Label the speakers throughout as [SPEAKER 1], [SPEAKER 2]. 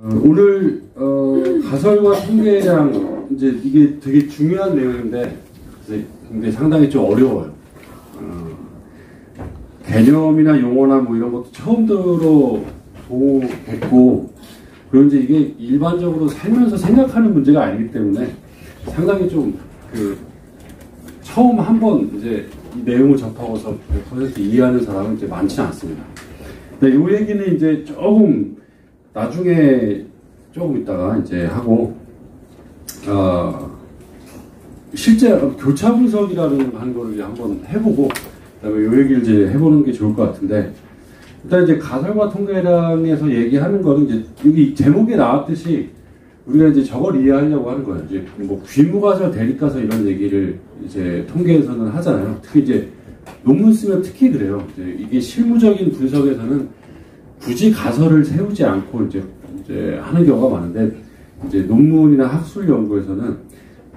[SPEAKER 1] 오늘 가설과 통계량 이제 이게 되게 중요한 내용인데 근데 상당히 좀 어려워요. 개념이나 용어나 뭐 이런 것도 처음 들어보겠고 그리고 이제 이게 일반적으로 살면서 생각하는 문제가 아니기 때문에 상당히 좀 처음 한번 이제 이 내용을 접하고서 100% 이해하는 사람은 이제 많지는 않습니다. 근데 이 얘기는 이제 조금 나중에 조금 있다가 이제 하고 실제 교차 분석이라는 하는 거를 한번 해보고 그다음에 이 얘기를 이제 해보는 게 좋을 것 같은데 일단 이제 가설과 통계량에서 얘기하는 거는 이제 여기 제목에 나왔듯이 우리가 이제 저걸 이해하려고 하는 거예요. 이제 뭐 귀무가설, 대립가설 이런 얘기를 이제 통계에서는 하잖아요. 특히 이제 논문 쓰면 특히 그래요. 이게 실무적인 분석에서는 굳이 가설을 세우지 않고 이제 하는 경우가 많은데 이제 논문이나 학술 연구에서는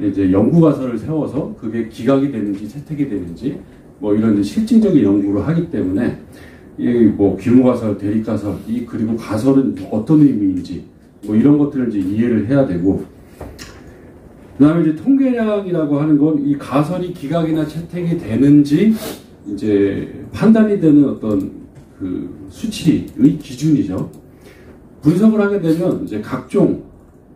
[SPEAKER 1] 이제 연구 가설을 세워서 그게 기각이 되는지 채택이 되는지 뭐 이런 실증적인 연구를 하기 때문에 이 뭐 귀무가설, 대립가설 그리고 가설은 어떤 의미인지 뭐 이런 것들을 이제 이해를 해야 되고 그다음에 이제 통계량이라고 하는 건 이 가설이 기각이나 채택이 되는지 이제 판단이 되는 어떤 그 수치의 기준이죠. 분석을 하게 되면 이제 각종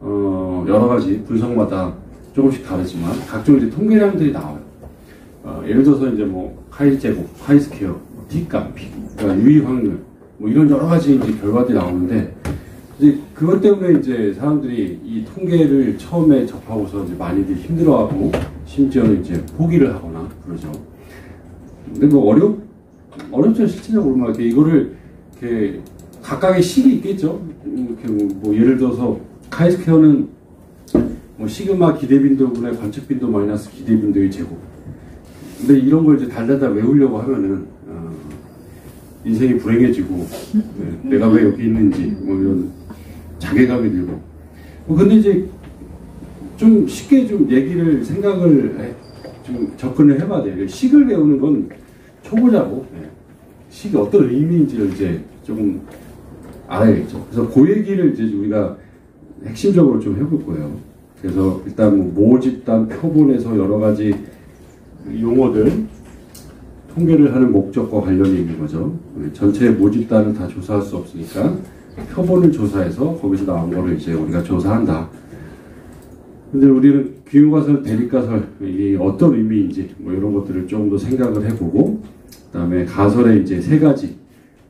[SPEAKER 1] 여러 가지 분석마다 조금씩 다르지만 각종 이제 통계량들이 나와요. 예를 들어서 이제 뭐 카이제곱, 카이스퀘어, T값, 그러니까 유의 확률 뭐 이런 여러 가지 이제 결과들이 나오는데 이제 그것 때문에 이제 사람들이 이 통계를 처음에 접하고서 이제 많이들 힘들어하고 심지어는 이제 포기를 하거나 그러죠. 근데 뭐 어렵죠 실질적으로 막 이거를 이렇게 각각의 식이 있겠죠. 이렇게 뭐 예를 들어서 카이스퀘어는 뭐 시그마 기대빈도분의 관측빈도 마이너스 기대빈도의 제곱. 근데 이런 걸 이제 달달달 외우려고 하면은 인생이 불행해지고 내가 왜 여기 있는지 뭐 이런 자괴감이 들고. 근데 이제 좀 쉽게 좀 얘기를 생각을 좀 접근을 해봐야 돼요. 식을 배우는 건 초보자고 식이 어떤 의미인지를 이제 조금 알아야겠죠. 그래서 그 얘기를 이제 우리가 핵심적으로 좀 해볼 거예요. 그래서 일단 뭐 모집단, 표본에서 여러 가지 용어들 통계를 하는 목적과 관련이 있는 거죠. 전체 모집단을 다 조사할 수 없으니까 표본을 조사해서 거기서 나온 거를 이제 우리가 조사한다. 근데 우리는 귀무가설, 대립가설 이게 어떤 의미인지 뭐 이런 것들을 조금 더 생각을 해보고 그다음에 가설의 이제 세 가지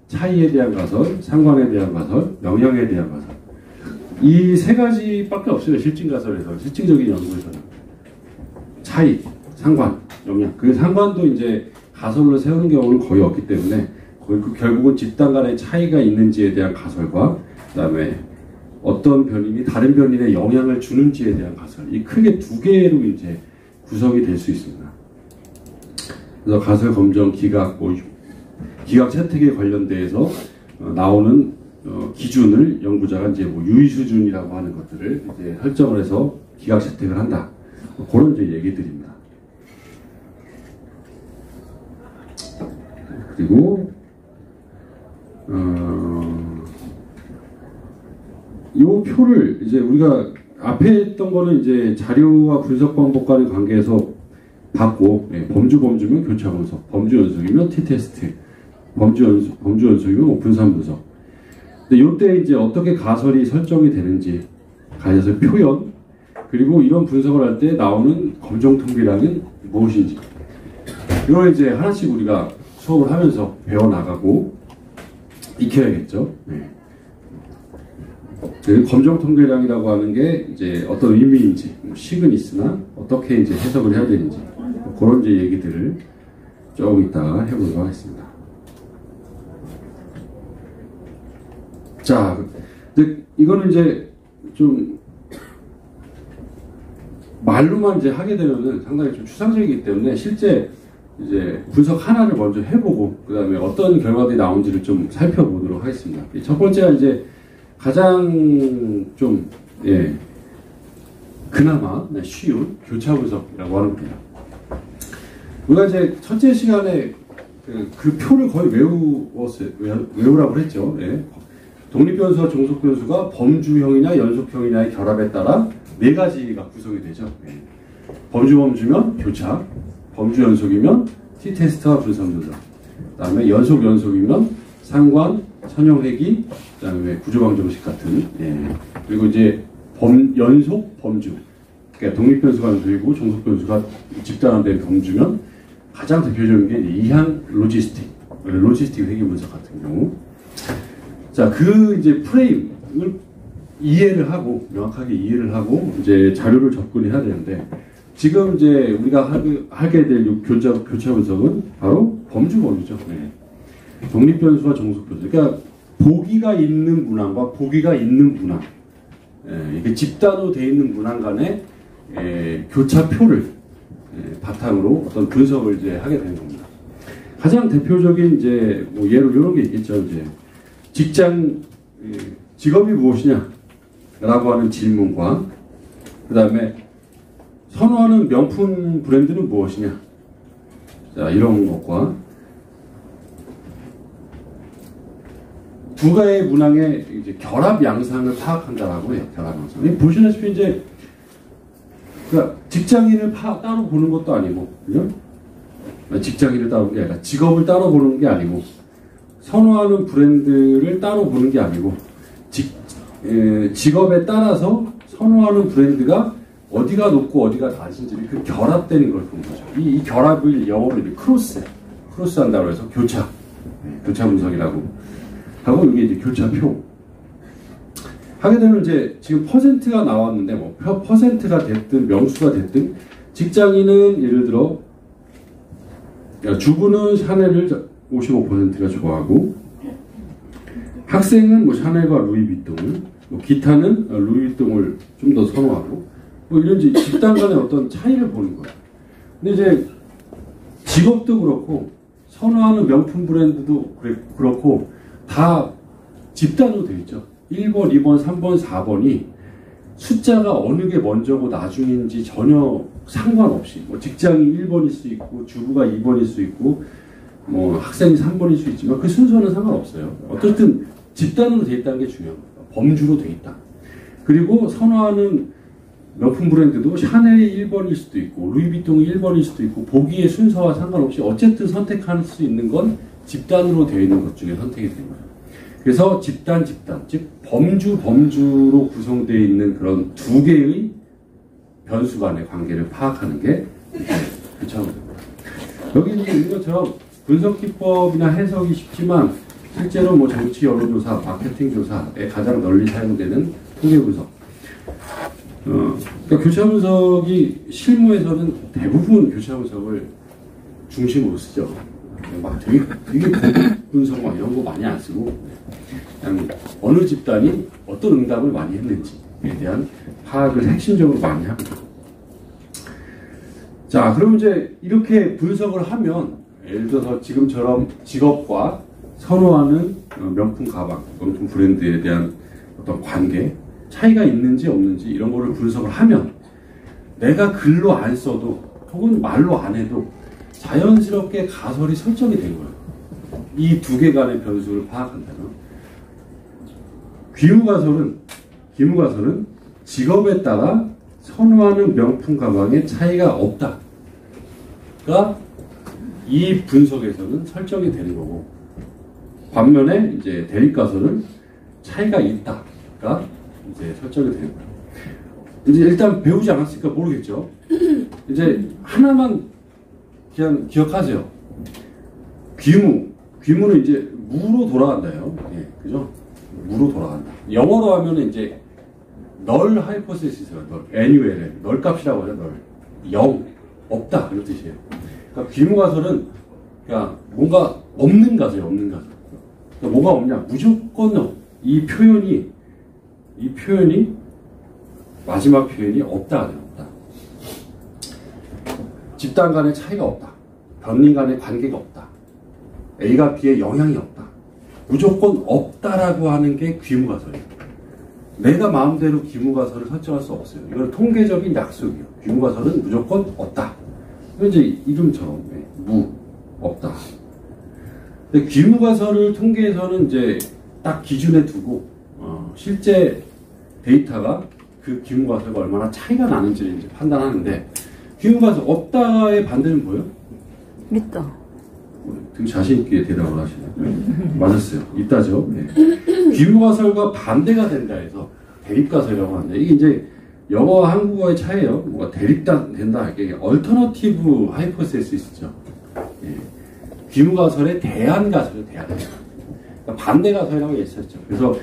[SPEAKER 1] 차이에 대한 가설, 상관에 대한 가설, 영향에 대한 가설 이 세 가지밖에 없어요. 실증가설에서 실증적인 연구에서는 차이, 상관, 영향. 그 상관도 이제 가설로 세우는 경우는 거의 없기 때문에 결국은 집단 간의 차이가 있는지에 대한 가설과 그다음에 어떤 변인이 다른 변인에 영향을 주는지에 대한 가설 이 크게 두 개로 이제 구성이 될 수 있습니다. 그래서 가설 검정, 기각, 기각 채택에 관련돼서 나오는 기준을 연구자가 이제 뭐 유의 수준이라고 하는 것들을 이제 설정을 해서 기각 채택을 한다. 그런 이제 얘기들입니다. 그리고 이 표를 이제 우리가 앞에 했던 거는 이제 자료와 분석 방법과의 관계에서 봤고 범주면 교차 분석, 범주 연속이면 t-테스트, 범주 연속이면 오픈산 분석. 근데 이때 이제 어떻게 가설이 설정이 되는지, 가설의 표현, 그리고 이런 분석을 할 때 나오는 검정 통계량은 무엇인지 이걸 이제 하나씩 우리가 수업을 하면서 배워나가고 익혀야겠죠. 검정 통계량이라고 하는 게 이제 어떤 의미인지, 식은 있으나 어떻게 이제 해석을 해야 되는지 그런 이제 얘기들을 조금 이따가 해보도록 하겠습니다. 자, 근데 이거는 이제 좀 말로만 이제 하게 되면은 상당히 좀 추상적이기 때문에 실제 이제 분석 하나를 먼저 해보고 그 다음에 어떤 결과들이 나온지를 좀 살펴보도록 하겠습니다. 첫 번째가 이제 가장 좀 그나마 쉬운 교차 분석이라고 하는 겁니다. 우리가 이제 첫째 시간에 그 표를 거의 외우라고 했죠. 독립변수와 종속변수가 범주형이냐 연속형이냐의 결합에 따라 네 가지가 구성이 되죠. 범주면 교차, 범주 연속이면 t-테스트와 분선분석, 그 다음에 연속이면 상관, 선형회기, 그 다음에 구조방정식 같은, 그리고 이제 연속 범주, 그러니까 독립변수가 연속이고 종속변수가 집단화된 범주면 가장 대표적인 게 이항 로지스틱 회계 분석 같은 경우. 자, 그 이제 프레임을 이해를 하고, 명확하게 이해를 하고, 이제 자료를 접근해야 되는데, 지금 이제 우리가 하게 될 교차 분석은 바로 범주죠. 독립변수와 종속변수. 그러니까 보기가 있는 문항과 보기가 있는 문항, 이게 집단으로 되어 있는 문항 간의 교차표를 바탕으로 어떤 분석을 이제 하게 되는 겁니다. 가장 대표적인 이제 뭐 예로 이런 게 있겠죠. 이제 직업이 무엇이냐라고 하는 질문과 그 다음에 선호하는 명품 브랜드는 무엇이냐, 자, 이런 것과 두 가지의 문항의 이제 결합 양상을 파악한다라고 해요. 결합 양상. 보시다시피 이제 그러니까 직장인을 따로 보는 것도 아니고, 그죠? 직장인을 따로 보는 게 아니라 직업을 따로 보는 게 아니고, 선호하는 브랜드를 따로 보는 게 아니고, 직업에 따라서 선호하는 브랜드가 어디가 높고 어디가 낮은지를 그 결합되는 걸 보는 거죠. 이 결합을 영어로 이제 크로스 한다고 해서 교차 분석이라고 하고, 이게 이제 교차표. 하게 되면 이제 지금 퍼센트가 나왔는데, 뭐 퍼센트가 됐든 명수가 됐든, 직장인은 예를 들어 주부는 샤넬을 55%가 좋아하고, 학생은 뭐 샤넬과 루이비통을, 뭐 기타는 루이비통을 좀 더 선호하고, 뭐 이런 집단 간의 어떤 차이를 보는 거예요. 근데 이제 직업도 그렇고 선호하는 명품 브랜드도 그렇고 다 집단으로 되어 있죠. 1번, 2번, 3번, 4번이 숫자가 어느 게 먼저고 나중인지 전혀 상관없이, 뭐 직장이 1번일 수 있고 주부가 2번일 수 있고 뭐 학생이 3번일 수 있지만 그 순서는 상관없어요. 어쨌든 집단으로 되어 있다는 게 중요합니다. 범주로 되어 있다. 그리고 선호하는 명품 브랜드도 샤넬이 1번일 수도 있고 루이비통이 1번일 수도 있고, 보기의 순서와 상관없이 어쨌든 선택할 수 있는 건 집단으로 되어 있는 것 중에 선택이 되는 거예요. 그래서 집단, 즉 범주로 구성되어 있는 그런 두 개의 변수 간의 관계를 파악하는 게 교차분석입니다. 여기 이제 이것처럼 분석 기법이나 해석이 쉽지만 실제로 뭐 정치 여론조사, 마케팅 조사에 가장 널리 사용되는 통계 분석. 그러니까 교차 분석이 실무에서는 대부분 교차 분석을 중심으로 쓰죠. 막 되게 분석 막 이런 거 많이 안 쓰고, 그냥 어느 집단이 어떤 응답을 많이 했는지에 대한 파악을 핵심적으로 많이 합니다. 자, 그럼 이제 이렇게 분석을 하면, 예를 들어서 지금처럼 직업과 선호하는 명품 가방, 명품 브랜드에 대한 어떤 관계, 차이가 있는지 없는지 이런 거를 분석을 하면, 내가 글로 안 써도 혹은 말로 안 해도 자연스럽게 가설이 설정이 된 거예요. 이 두 개 간의 변수를 파악한다면, 귀무가설은 직업에 따라 선호하는 명품 가방의 차이가 없다가 이 분석에서는 설정이 되는 거고, 반면에 이제 대립가설은 차이가 있다가 이제 설정이 되는 거예요. 이제 일단 배우지 않았으니까 모르겠죠. 이제 하나만 그냥 기억하세요. 귀무는 이제 무로 돌아간다요. 예, 그죠? 무로 돌아간다. 영어로 하면은 이제 널 하이포테시스가 annual, 널 값이라고 하죠. 널. 0, 없다 이런 뜻이에요. 그러니까 귀무가설은 그냥 뭔가 없는 가설이에요. 없는 가설. 그러니까 뭐가 없냐? 무조건 이 표현이 마지막 표현이 없다. 없다. 집단 간의 차이가 없다. 변리 간의 관계가 없다. A가 B에 영향이 없다. 무조건 없다라고 하는 게 귀무가설이에요. 내가 마음대로 귀무가설을 설정할 수 없어요. 이건 통계적인 약속이에요. 귀무가설은 무조건 없다. 이제 이름처럼 없다. 근데 귀무가설을 통계에서는 이제 딱 기준에 두고 실제 데이터가 그 기무가설과 얼마나 차이가 나는지를 이제 판단하는데, 기무가설 없다의 반대는 뭐예요?
[SPEAKER 2] 있다.
[SPEAKER 1] 되게 자신있게 대답을 하시네요. 맞았어요. 있다죠. 네. 기무가설과 반대가 된다 해서 대립가설이라고 하는데, 이게 이제 영어와 한국어의 차이예요. 뭐가 대립된다, 이게 얼터너티브 하이포세시스죠. 예. 기무가설의 대안가설이요, 대안가설. 그러니까 반대가설이라고 얘기했었죠. 그래서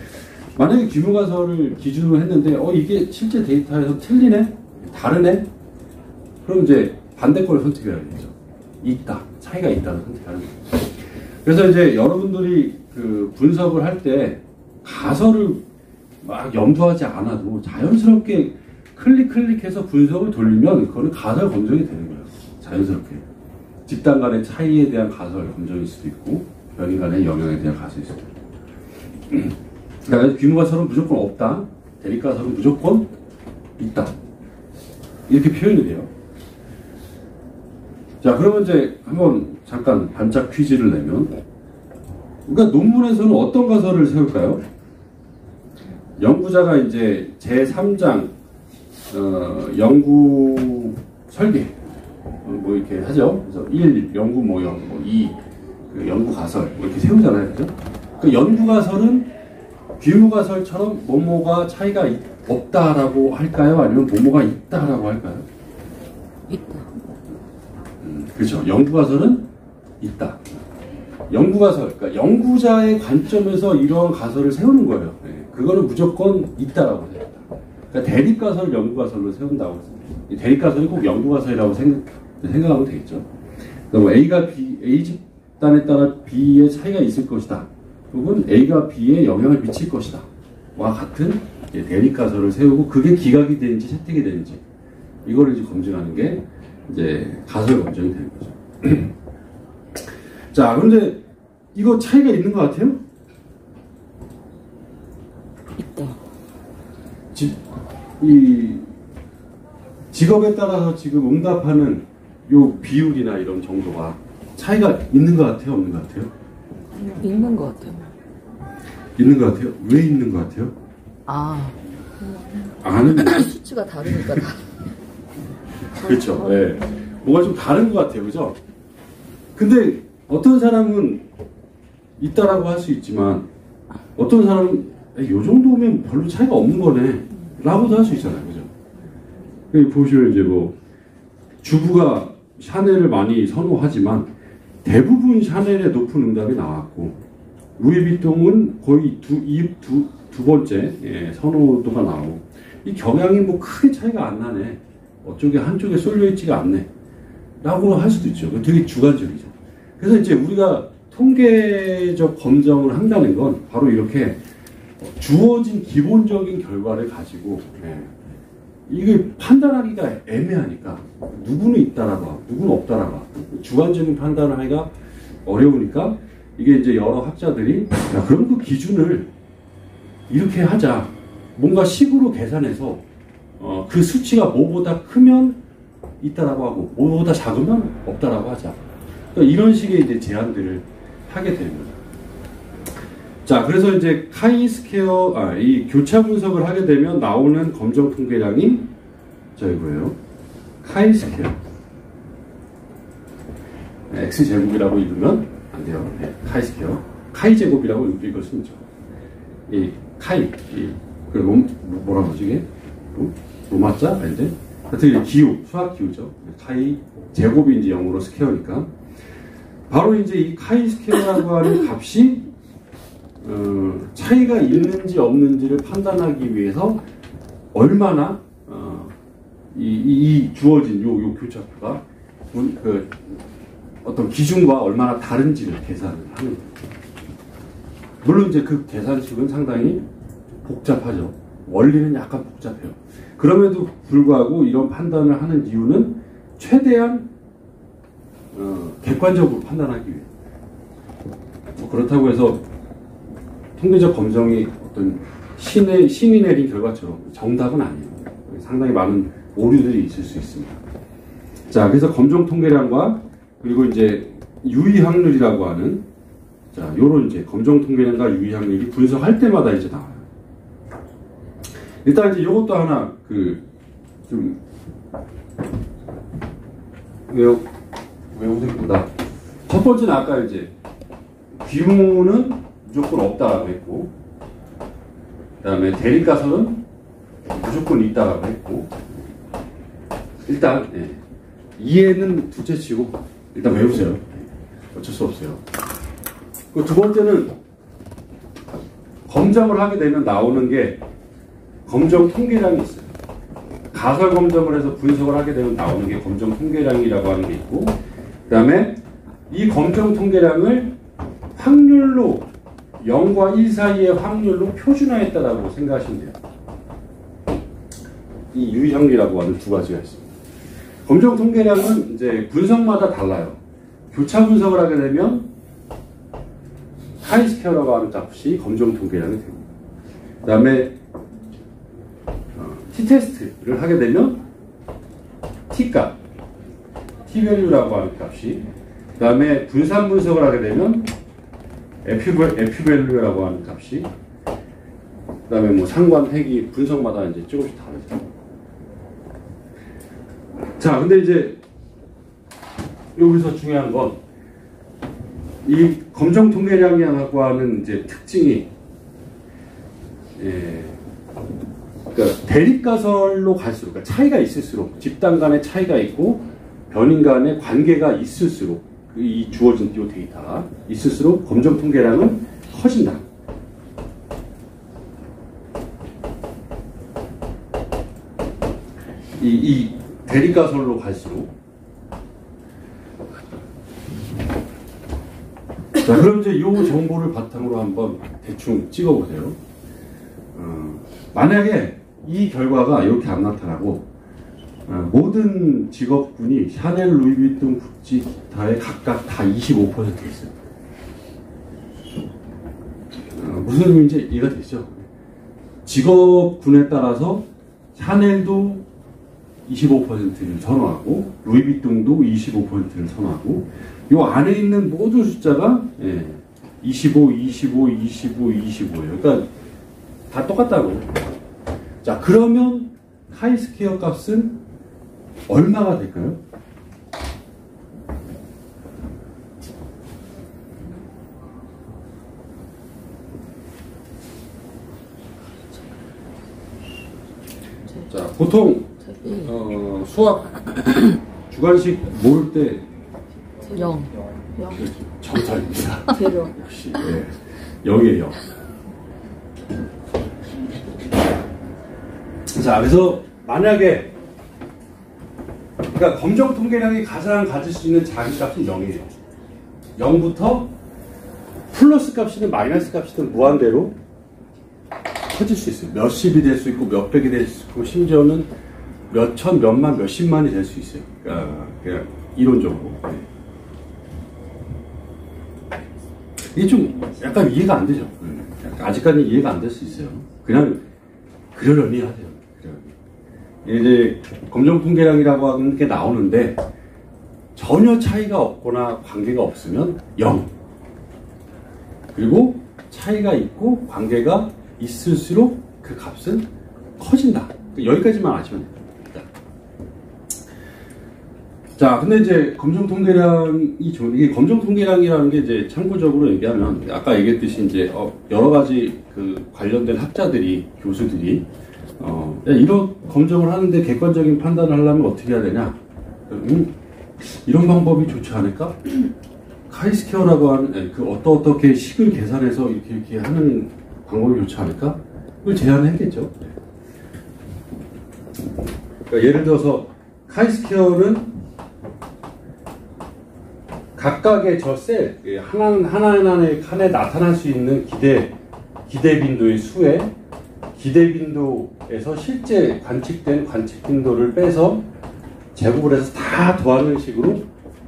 [SPEAKER 1] 만약에 기무가설을 기준으로 했는데, 이게 실제 데이터에서 틀리네? 다르네? 그럼 이제 반대 걸 선택해야 되죠. 있다. 차이가 있다는 선택하는 거죠. 그래서 이제 여러분들이 그 분석을 할 때 가설을 막 염두하지 않아도 자연스럽게 클릭해서 분석을 돌리면 그거는 가설 검증이 되는 거예요. 자연스럽게. 집단 간의 차이에 대한 가설 검증일 수도 있고, 변이 간의 영향에 대한 가설일 수도 있고. 그러니까 기무가설은 무조건 없다. 대립가설은 무조건 있다. 이렇게 표현이 돼요. 자, 그러면 이제 한번 잠깐 반짝 퀴즈를 내면, 그러니까 논문에서는 어떤 가설을 세울까요? 연구자가 이제 제3장 연구 설계 뭐 이렇게 하죠. 그래서 1 연구 모형, 2 그 연구 가설 뭐 이렇게 세우잖아요, 그죠? 그 연구 가설은 기무가설처럼 뭐뭐가 차이가 없다라고 할까요? 아니면 뭐뭐가 있다라고 할까요?
[SPEAKER 2] 있다.
[SPEAKER 1] 그렇죠. 연구가설은 있다. 연구가설, 그러니까 연구자의 관점에서 이러한 가설을 세우는 거예요. 네. 그거는 무조건 있다라고 해요. 그러니까 대립가설을 연구가설로 세운다고 했습니다. 대립가설이 꼭 연구가설이라고 생각하면 되겠죠. 그러니까 A가 B, A 집단에 따라 B의 차이가 있을 것이다. 혹은 A가 B에 영향을 미칠 것이다. 와 같은 대립가설을 세우고, 그게 기각이 되는지 채택이 되는지 이거를 이제 검증하는 게 이제 가설 검증이 되는 거죠. 자, 그런데 이거 차이가 있는 것 같아요?
[SPEAKER 2] 있다.
[SPEAKER 1] 이 직업에 따라서 지금 응답하는 요 비율이나 이런 정도가 차이가 있는 것 같아요? 없는 것 같아요?
[SPEAKER 2] 있는 것 같아요.
[SPEAKER 1] 있는 것 같아요? 왜 있는 것 같아요? 아는
[SPEAKER 2] 수치가 다르니까 다.
[SPEAKER 1] 그렇죠. 네. 뭐가 좀 다른 것 같아요. 그죠? 근데 어떤 사람은 있다라고 할 수 있지만, 어떤 사람은 요 정도면 별로 차이가 없는 거네 라고도 할 수 있잖아요. 그죠? 여기 보시면 이제 뭐 주부가 샤넬을 많이 선호하지만 대부분 샤넬의 높은 응답이 나왔고, 루이비통은 거의 두 번째 선호도가 나오고, 이 경향이 뭐 크게 차이가 안 나네, 어쪽에 한쪽에 쏠려있지가 않네 라고 할 수도 있죠. 되게 주관적이죠. 그래서 이제 우리가 통계적 검증을 한다는 건 바로 이렇게 주어진 기본적인 결과를 가지고, 이게 판단하기가 애매하니까, 누구는 있다라고 하고 누구는 없다라고 하고 주관적인 판단을 하기가 어려우니까, 이게 이제 여러 학자들이 야, 그럼 그 기준을 이렇게 하자, 뭔가 식으로 계산해서 그 수치가 뭐보다 크면 있다라고 하고 뭐보다 작으면 없다라고 하자. 그러니까 이런 식의 이제 제안들을 하게 됩니다. 자, 그래서 이제 카이-스퀘어, 이 교차 분석을 하게 되면 나오는 검정 통계량이 이거예요. 카이-스퀘어. X제곱이라고 읽으면 안 돼요. 네, 카이-스퀘어. 카이-제곱이라고 읽을 수 있죠. 이 카이, 뭐라고 하지 이게? 로마자? 아닌데? 하여튼 기호, 수학 기호죠. 카이 제곱이 이제 0으로 스퀘어니까. 바로 이제 이 카이 스퀘어라고 하는 값이 차이가 있는지 없는지를 판단하기 위해서 얼마나 이 주어진 요 교차표가 그 어떤 기준과 얼마나 다른지를 계산을 하는 거예요. 물론 이제 그 계산식은 상당히 복잡하죠. 원리는 약간 복잡해요. 그럼에도 불구하고 이런 판단을 하는 이유는 최대한 객관적으로 판단하기 위해. 뭐 그렇다고 해서 통계적 검증이 어떤 신이 내린 결과처럼 정답은 아니에요. 상당히 많은 오류들이 있을 수 있습니다. 자, 그래서 검정 통계량과 그리고 이제 유의 확률이라고 하는 자, 요런 이제 검정 통계량과 유의항력이 분석할 때마다 이제 나와요. 일단 이제 요것도 하나 좀 외우기보다 첫 번째는 아까 이제 귀무는 무조건 없다라고 했고, 그 다음에 대립가설은 무조건 있다라고 했고, 일단 이해는 둘째치고 일단 외우세요. 어쩔 수 없어요. 그 두 번째는 검정을 하게 되면 나오는 게 검정 통계량이 있어요. 가설 검정을 해서 분석을 하게 되면 나오는 게 검정 통계량이라고 하는 게 있고, 그 다음에 이 검정 통계량을 확률로 0과 1 사이의 확률로 표준화했다라고 생각하시면 돼요. 이 유의항리라고 하는 두 가지가 있습니다. 검정 통계량은 이제 분석마다 달라요. 교차 분석을 하게 되면 카이스퀘어라고 하는 값이 검정 통계량이 됩니다. 그 다음에 t-테스트를 하게 되면 t값, t-value라고 하는 값이, 그 다음에 분산 분석을 하게 되면 f-value라고 하는 값이, 그 다음에 뭐 상관, 핵이 분석마다 이제 조금씩 다르죠. 자, 근데 이제 여기서 중요한 건 이 검정 통계량이라고 하는 이제 특징이, 그러니까 대립가설로 갈수록, 그러니까 차이가 있을수록, 집단 간의 차이가 있고 변인 간의 관계가 있을수록, 이 주어진 이 데이터가 있을수록 검정 통계량은 커진다. 이 대립가설로 갈수록. 자, 그럼 이제 이 정보를 바탕으로 한번 대충 찍어보세요. 만약에 이 결과가 이렇게 안 나타나고 모든 직업군이 샤넬, 루이비통, 구찌, 기타에 각각 다 25% 있어요. 무슨 의미인지 이해가 되시죠? 직업군에 따라서 샤넬도 25%를 선호하고 루이비통도 25%를 선호하고, 요 안에 있는 모든 숫자가 25, 25, 25, 25예요. 그러니까 다 똑같다고요. 자, 그러면 카이스퀘어 값은 얼마가 될까요? 자, 보통 수학 주관식 모을 때
[SPEAKER 2] 0.
[SPEAKER 1] 정답입니다.
[SPEAKER 2] 제로.
[SPEAKER 1] 역시 0이에요. 자, 그래서 만약에 그러니까 검정 통계량이 가장 가질 수 있는 자기값은 0이에요. 0부터 플러스 값이든 마이너스 값이든 무한대로 커질 수 있어요. 몇십이 될 수 있고 몇백이 될 수 있고 심지어는 몇천, 몇만, 몇십만이 될 수 있어요. 그러니까 그냥 이론적으로. 이게 좀 약간 이해가 안 되죠. 아직까지 이해가 안 될 수 있어요. 그냥 그러려니 하세요. 이제 검정 통계량이라고 하는 게 나오는데 전혀 차이가 없거나 관계가 없으면 0. 그리고 차이가 있고 관계가 있을수록 그 값은 커진다. 여기까지만 아시면 됩니다. 자, 근데 이제 검정 통계량이 이게 검정 통계량이라는 게 이제 참고적으로 얘기하면 아까 얘기했듯이 이제 여러 가지 그 관련된 학자들이, 교수들이 이런 검정을 하는데 객관적인 판단을 하려면 어떻게 해야 되냐? 이런 방법이 좋지 않을까? 카이스퀘어라고 하는 어떻게 식을 계산해서 이렇게 하는 방법이 좋지 않을까? 그걸 제안을 했겠죠. 그러니까 예를 들어서 카이스퀘어는 각각의 저 셀, 하나하나의 칸에 나타날 수 있는 기대 빈도의 수에 기대 빈도에서 실제 관측된 관측 빈도를 빼서 제곱을 해서 다 더하는 식으로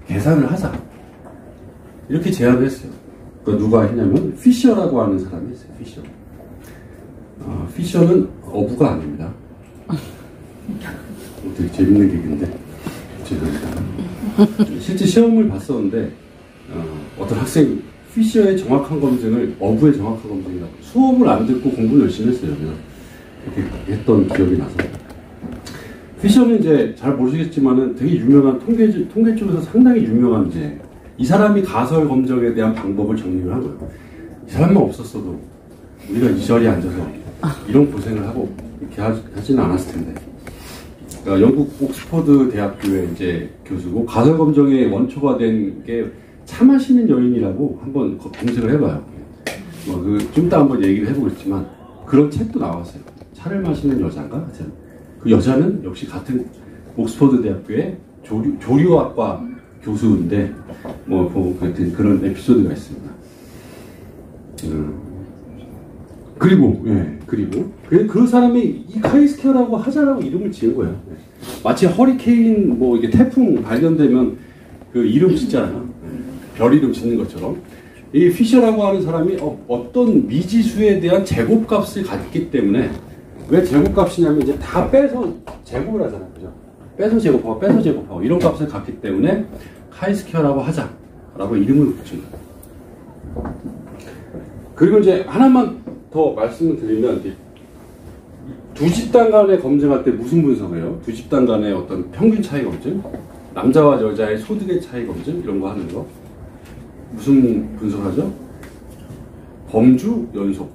[SPEAKER 1] 계산을 하자. 이렇게 제안을 했어요. 그러니까 누가 했냐면 피셔라고 하는 사람이 있어요. 피셔. 피셔는 어부가 아닙니다. 되게 재밌는 얘기인데 죄송합니다. 실제 시험을 봤었는데 어떤 학생 피셔의 정확한 검증을 어부의 정확한 검증이라고. 수업을 안 듣고 공부를 열심히 했어요. 그렇게 했던 기억이 나서. 피셔는 이제 잘 모르시겠지만은 되게 유명한 통계 쪽에서 상당히 유명한 이제 이 사람이 가설 검증에 대한 방법을 정리를 한 거예요. 이 사람만 없었어도 우리가 이 자리에 앉아서 이런 고생을 하고 이렇게 하지는 않았을 텐데. 그러니까 영국 옥스퍼드 대학교의 이제 교수고 가설 검증의 원초가 된 게 차 마시는 여인이라고 한번 검색을 해봐요. 좀 이따 한번 얘기를 해보겠지만 그런 책도 나왔어요. 차를 마시는 여자인가? 하여튼 그 여자는 역시 같은 옥스퍼드 대학교의 조류학과 교수인데 하여튼 그런 에피소드가 있습니다. 그리고 그 사람이 이 카이스케어라고 하자라고 이름을 지은 거예요. 마치 허리케인 이게 태풍 발견되면 그 이름 짓잖아요. 별 이름 짓는 것처럼 이 피셔라고 하는 사람이 어떤 미지수에 대한 제곱값을 갖기 때문에 왜 제곱값이냐면 이제 다 빼서 제곱을 하잖아요. 그죠? 빼서 제곱하고 이런 값을 갖기 때문에 카이스케어라고 하자라고 이름을 붙인 거예요. 그리고 이제 하나만 더 말씀을 드리면 두 집단 간에 검증할 때 무슨 분석을 해요? 두 집단 간의 어떤 평균 차이 검증, 남자와 여자의 소득의 차이 검증 이런 거 하는 거 무슨 분석하죠? 범주 연속.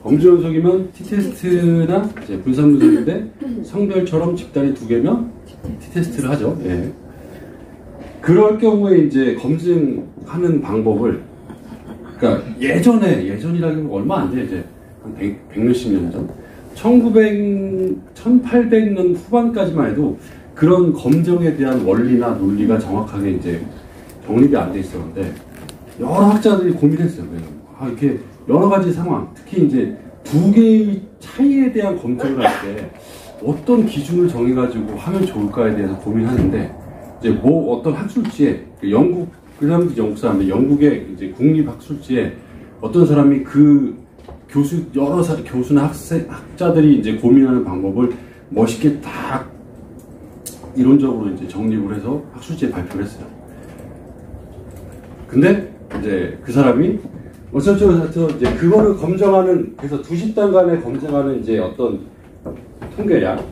[SPEAKER 1] 범주 연속이면 T테스트나 이제 분산 분석인데 성별처럼 집단이 두 개면 T테스트를 하죠. 예. 그럴 경우에 이제 검증하는 방법을 그러니까 예전이라기보다 얼마 안 돼 이제 한 100몇십 년 전 1800년 후반까지만 해도 그런 검증에 대한 원리나 논리가 정확하게 이제 정립이 안 돼 있었는데 여러 학자들이 고민했어요. 이렇게 여러 가지 상황, 특히 이제 두 개의 차이에 대한 검증을 할 때 어떤 기준을 정해가지고 하면 좋을까에 대해서 고민하는데 이제 어떤 학술지에 영국 그 사람도 영국 사람인데 영국의 이제 국립학술지에 어떤 사람이 그 교수나 학자들이 이제 고민하는 방법을 멋있게 딱 이론적으로 이제 정립을 해서 학술지에 발표를 했어요. 근데 이제 그 사람이 어쩌저쩌 이제 그거를 검증하는 그래서 두 집단 간에 검증하는 이제 어떤 통계량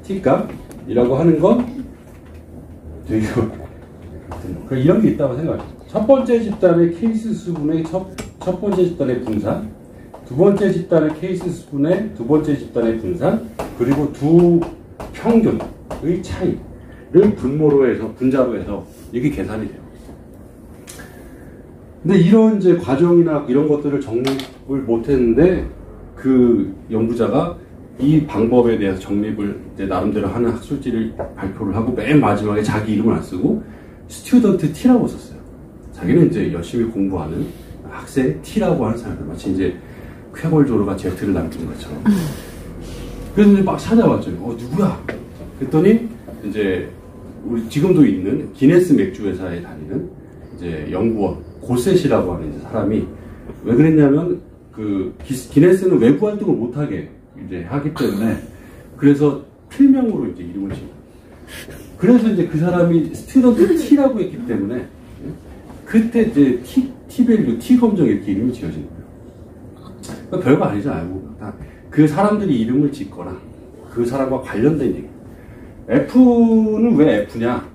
[SPEAKER 1] T값이라고 하는 건 되게 이런 게 있다고 생각해요. 첫 번째 집단의 케이스 수분의 첫 번째 집단의 분산, 두 번째 집단의 케이스 수분의 두 번째 집단의 분산, 그리고 두 평균의 차이를 분자로 해서 이게 계산이 돼요. 근데 이런 이제 과정이나 이런 것들을 정립을 못했는데 그 연구자가 이 방법에 대해서 정립을 이제 나름대로 하는 학술지를 발표를 하고 맨 마지막에 자기 이름을 안 쓰고 스튜던트 T라고 썼어요. 자기는 이제 열심히 공부하는 학생 T라고 하는 사람들 마치 이제 쾌골조로가 Z를 남긴 것처럼. 그래서 이제 막 찾아봤죠. 누구야? 그랬더니 이제 우리 지금도 있는 기네스 맥주 회사에 다니는 이제 연구원 고셋이라고 하는 이제 사람이 왜 그랬냐면 그 기네스는 외부 활동을 못하게 이제 하기 때문에 그래서 필명으로 이제 이름을 지은 거예요. 그래서 이제 그 사람이 스튜던트 T라고 했기 때문에 그때 이제 T 밸류, T 검정 이렇게 이름이 지어진 거예요. 그러니까 별거 아니죠, 알고. 그 사람들이 이름을 짓거나 그 사람과 관련된 얘기. F는 왜 F냐?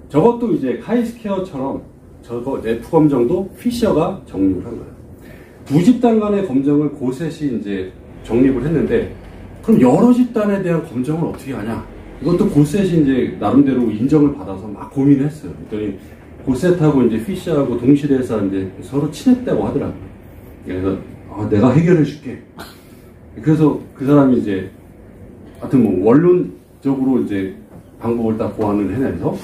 [SPEAKER 1] 저것도 이제 카이스케어처럼 저거 F 검정도 피셔가 정립을 한 거예요. 두 집단 간의 검정을 고셋이 이제 정립을 했는데 그럼 여러 집단에 대한 검정을 어떻게 하냐? 이것도 고셋이 이제 나름대로 인정을 받아서 막 고민을 했어요. 그랬더니 고셋하고 이제 피셔하고 동시대에 사람들 서로 친했다고 하더라고요. 그래서 내가 해결해 줄게. 그래서 그 사람이 이제 하여튼 원론적으로 이제 방법을 딱 보완을 해내서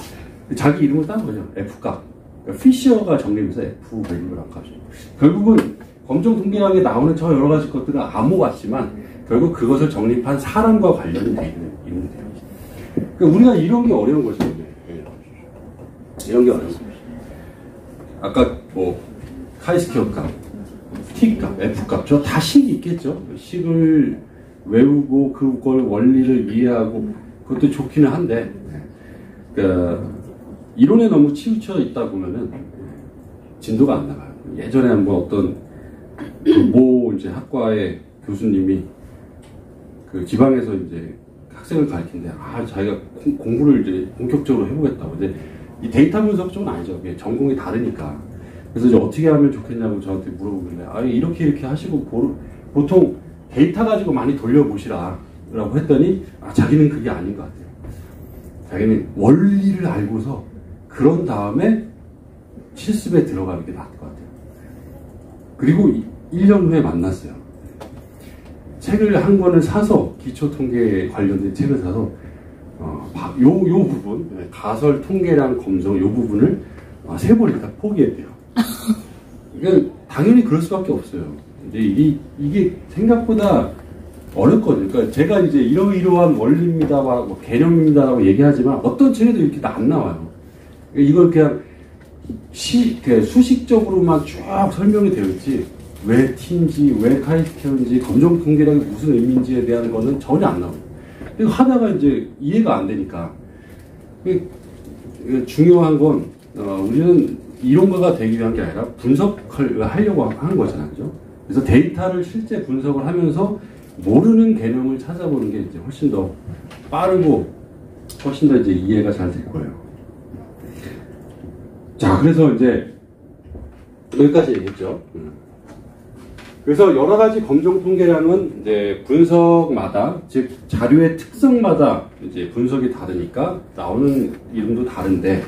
[SPEAKER 1] 자기 이름을 딴 거죠. F값. 그러니까 피셔가 정립해서 F 밸류를 한 값이죠. 결국은 검정 통계학에 나오는 저 여러 가지 것들은 암호 같지만 결국 그것을 정립한 사람과 관련이 되어 있는 이름이 돼요. 그러니까 우리가 이런 게 어려운 거죠. 이런 게 어려운 거죠. 아까 카이스케어 값, T값, F값 저 다 식이 있겠죠. 식을 외우고 그걸 원리를 이해하고 그것도 좋기는 한데 그러니까 이론에 너무 치우쳐 있다 보면은 진도가 안 나가요. 예전에 한번 어떤 모 이제 학과의 교수님이 그 지방에서 이제 학생을 가르치는데 자기가 공부를 이제 본격적으로 해보겠다고. 근데 이 데이터 분석 쪽은 아니죠. 전공이 다르니까. 그래서 이제 어떻게 하면 좋겠냐고 저한테 물어보길래 이렇게 하시고 보통 데이터 가지고 많이 돌려보시라 라고 했더니 자기는 그게 아닌 것 같아요. 자기는 원리를 알고서 그런 다음에 실습에 들어가는 게 나을 것 같아요. 그리고 1년 후에 만났어요. 책을 한 권을 사서 기초통계에 관련된 책을 사서 요 부분 가설 통계량 검정 요 부분을 3번 일단 포기했대요. 그러니까 당연히 그럴 수밖에 없어요. 근데 이게 생각보다 어렵거든요. 그러니까 제가 이제 이러한 원리입니다, 뭐 개념입니다라고 얘기하지만 어떤 책에도 이렇게 안 나와요. 이걸 그냥 수식적으로만 쭉 설명이 되어 있지 왜 T인지 왜 카이스케어인지 검정 통계량이 무슨 의미인지에 대한 거는 전혀 안 나와요. 이거 하다가 이제 이해가 안 되니까. 중요한 건 우리는 이론가가 되기 위한 게 아니라 분석을 하려고 하는 거잖아요. 그죠? 그래서 데이터를 실제 분석을 하면서 모르는 개념을 찾아보는 게 이제 훨씬 더 빠르고 훨씬 더 이제 이해가 잘 될 거예요. 자, 그래서 이제 여기까지 얘기했죠. 그래서 여러 가지 검정 통계량은 이제 분석마다, 즉 자료의 특성마다 이제 분석이 다르니까 나오는 이름도 다른데,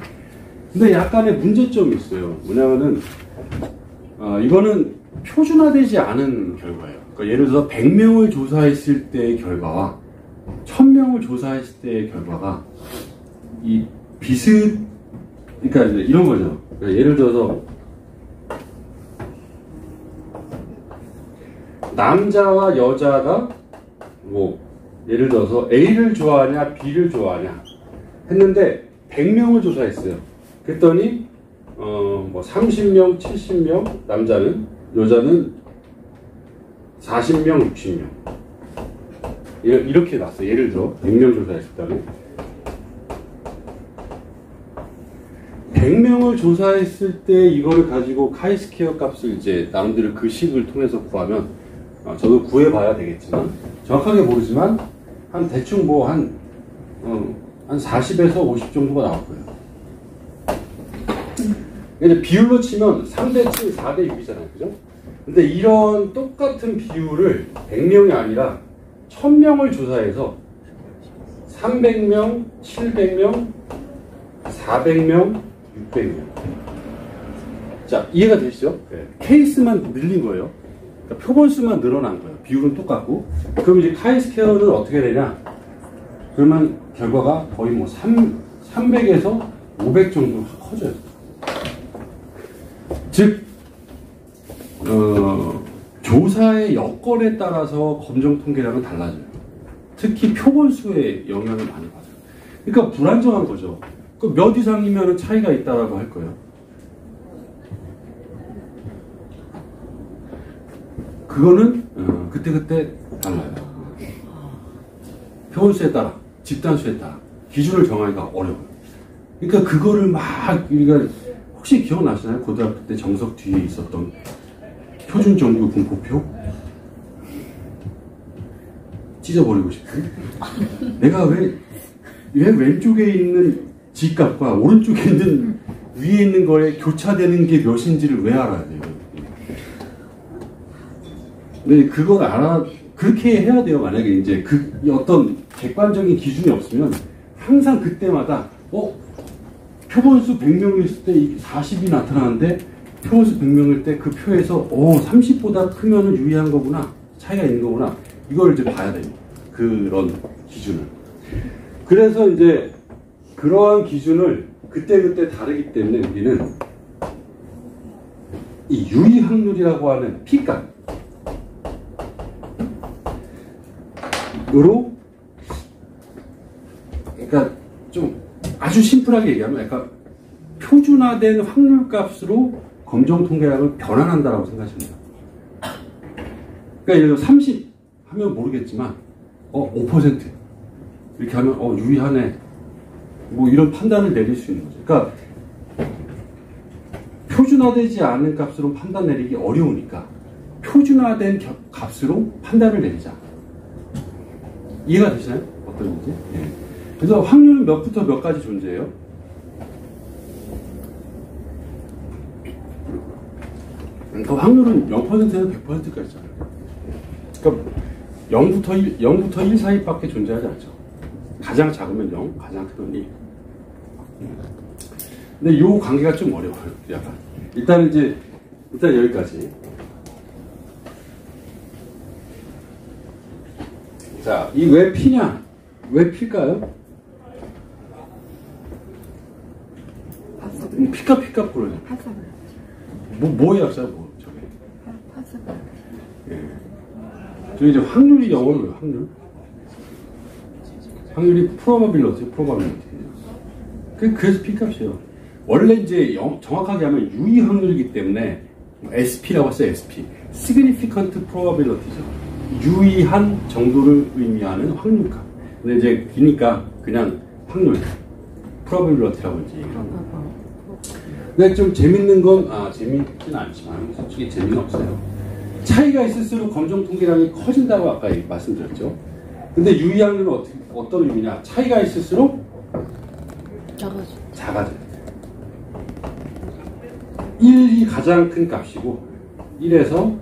[SPEAKER 1] 근데 약간의 문제점이 있어요. 뭐냐면은 이거는 표준화되지 않은 결과예요. 그러니까 예를 들어서 100명을 조사했을 때의 결과와 1000명을 조사했을 때의 결과가 그러니까 이런 거죠. 그러니까 예를 들어서 남자와 여자가 뭐 예를 들어서 A를 좋아하냐 B를 좋아하냐 했는데 100명을 조사했어요. 그랬더니 뭐 30명, 70명 남자는, 여자는 40명, 60명 이렇게 났어요. 예를 들어 100명 조사했을 때는 100명을 조사했을 때 이거를 가지고 카이스케어 값을 이제 나름대로 그 식을 통해서 구하면 저도 구해봐야 되겠지만 정확하게 모르지만 한 대충 뭐 한 40에서 50 정도가 나올 거예요. 근데 비율로 치면 3대 7, 4대 6이잖아요. 그죠? 근데 이런 똑같은 비율을 100명이 아니라 1000명을 조사해서 300명, 700명, 400명, 600명. 자, 이해가 되시죠? 네. 케이스만 늘린 거예요. 그러니까 표본수만 늘어난 거예요. 비율은 똑같고. 그럼 이제 카이스케어는 어떻게 되냐? 그러면 결과가 거의 뭐 300에서 500 정도 커져요. 즉, 조사의 여건에 따라서 검정 통계량은 달라져요. 특히 표본수에 영향을 많이 받아요. 그러니까 불안정한 거죠. 그 몇 이상이면 차이가 있다라고 할 거예요. 그거는 그때그때 달라요. 표본수에 따라, 집단수에 따라 기준을 정하기가 어려워요. 그러니까 그거를 우리가 혹시 기억나시나요? 고등학교 때 정석 뒤에 있었던 표준정규 분포표? 찢어버리고 싶어요. 내가 왜 왼쪽에 있는 G값과 오른쪽에 있는 위에 있는 거에 교차되는 게 몇인지를 왜 알아야 돼요? 근데 그걸 그렇게 해야 돼요. 만약에 이제 어떤 객관적인 기준이 없으면 항상 그때마다 표본수 100명일 있을 때 40이 나타나는데 표본수 100명일 때 그 표에서 30보다 크면 유의한 거구나, 차이가 있는 거구나, 이걸 이제 봐야 돼요. 그런 기준을. 그래서 이제 그러한 기준을 그때그때 다르기 때문에 우리는 이 유의 확률이라고 하는 P값 으로, 그러니까 좀 아주 심플하게 얘기하면 약간 표준화된 확률값으로 검정 통계량을 변환한다라고 생각하시면 돼요. 그러니까 예를 들어 30 하면 모르겠지만 5% 이렇게 하면 유의하네, 뭐 이런 판단을 내릴 수 있는 거죠. 그러니까 표준화되지 않은 값으로 판단 내리기 어려우니까 표준화된 값으로 판단을 내리자. 이해가 되시나요? 어떤 건지? 예. 그래서 확률은 몇부터 몇 가지 존재해요? 그러니까 확률은 0%에서 100%까지 있잖아요. 그러니까 0부터 1 사이밖에 존재하지 않죠. 가장 작으면 0, 가장 크면 1. 근데 이 관계가 좀 어려워요. 약간. 일단 여기까지. 자, 이 왜 P냐? 왜 P일까요? P값 고르죠. 뭐예요, 뭐, 저게? 예. 저 이제 확률이 영어로요, 확률. 확률이 probability. 그래서 P값이에요. 원래 이제 정확하게 하면 유의 확률이기 때문에 SP라고 했어요, SP. Significant probability죠. 유의한 정도를 의미하는 확률값. 근데 이제 기니까 그냥 확률, probability라고 이제 얘기합니다. 근데 좀 재밌는 건, 재밌진 않지만, 솔직히 재미는 없어요. 차이가 있을수록 검정 통계량이 커진다고 아까 말씀드렸죠. 근데 유의 확률은 어떤 의미냐? 차이가 있을수록 작아져요. 1이 가장 큰 값이고, 1에서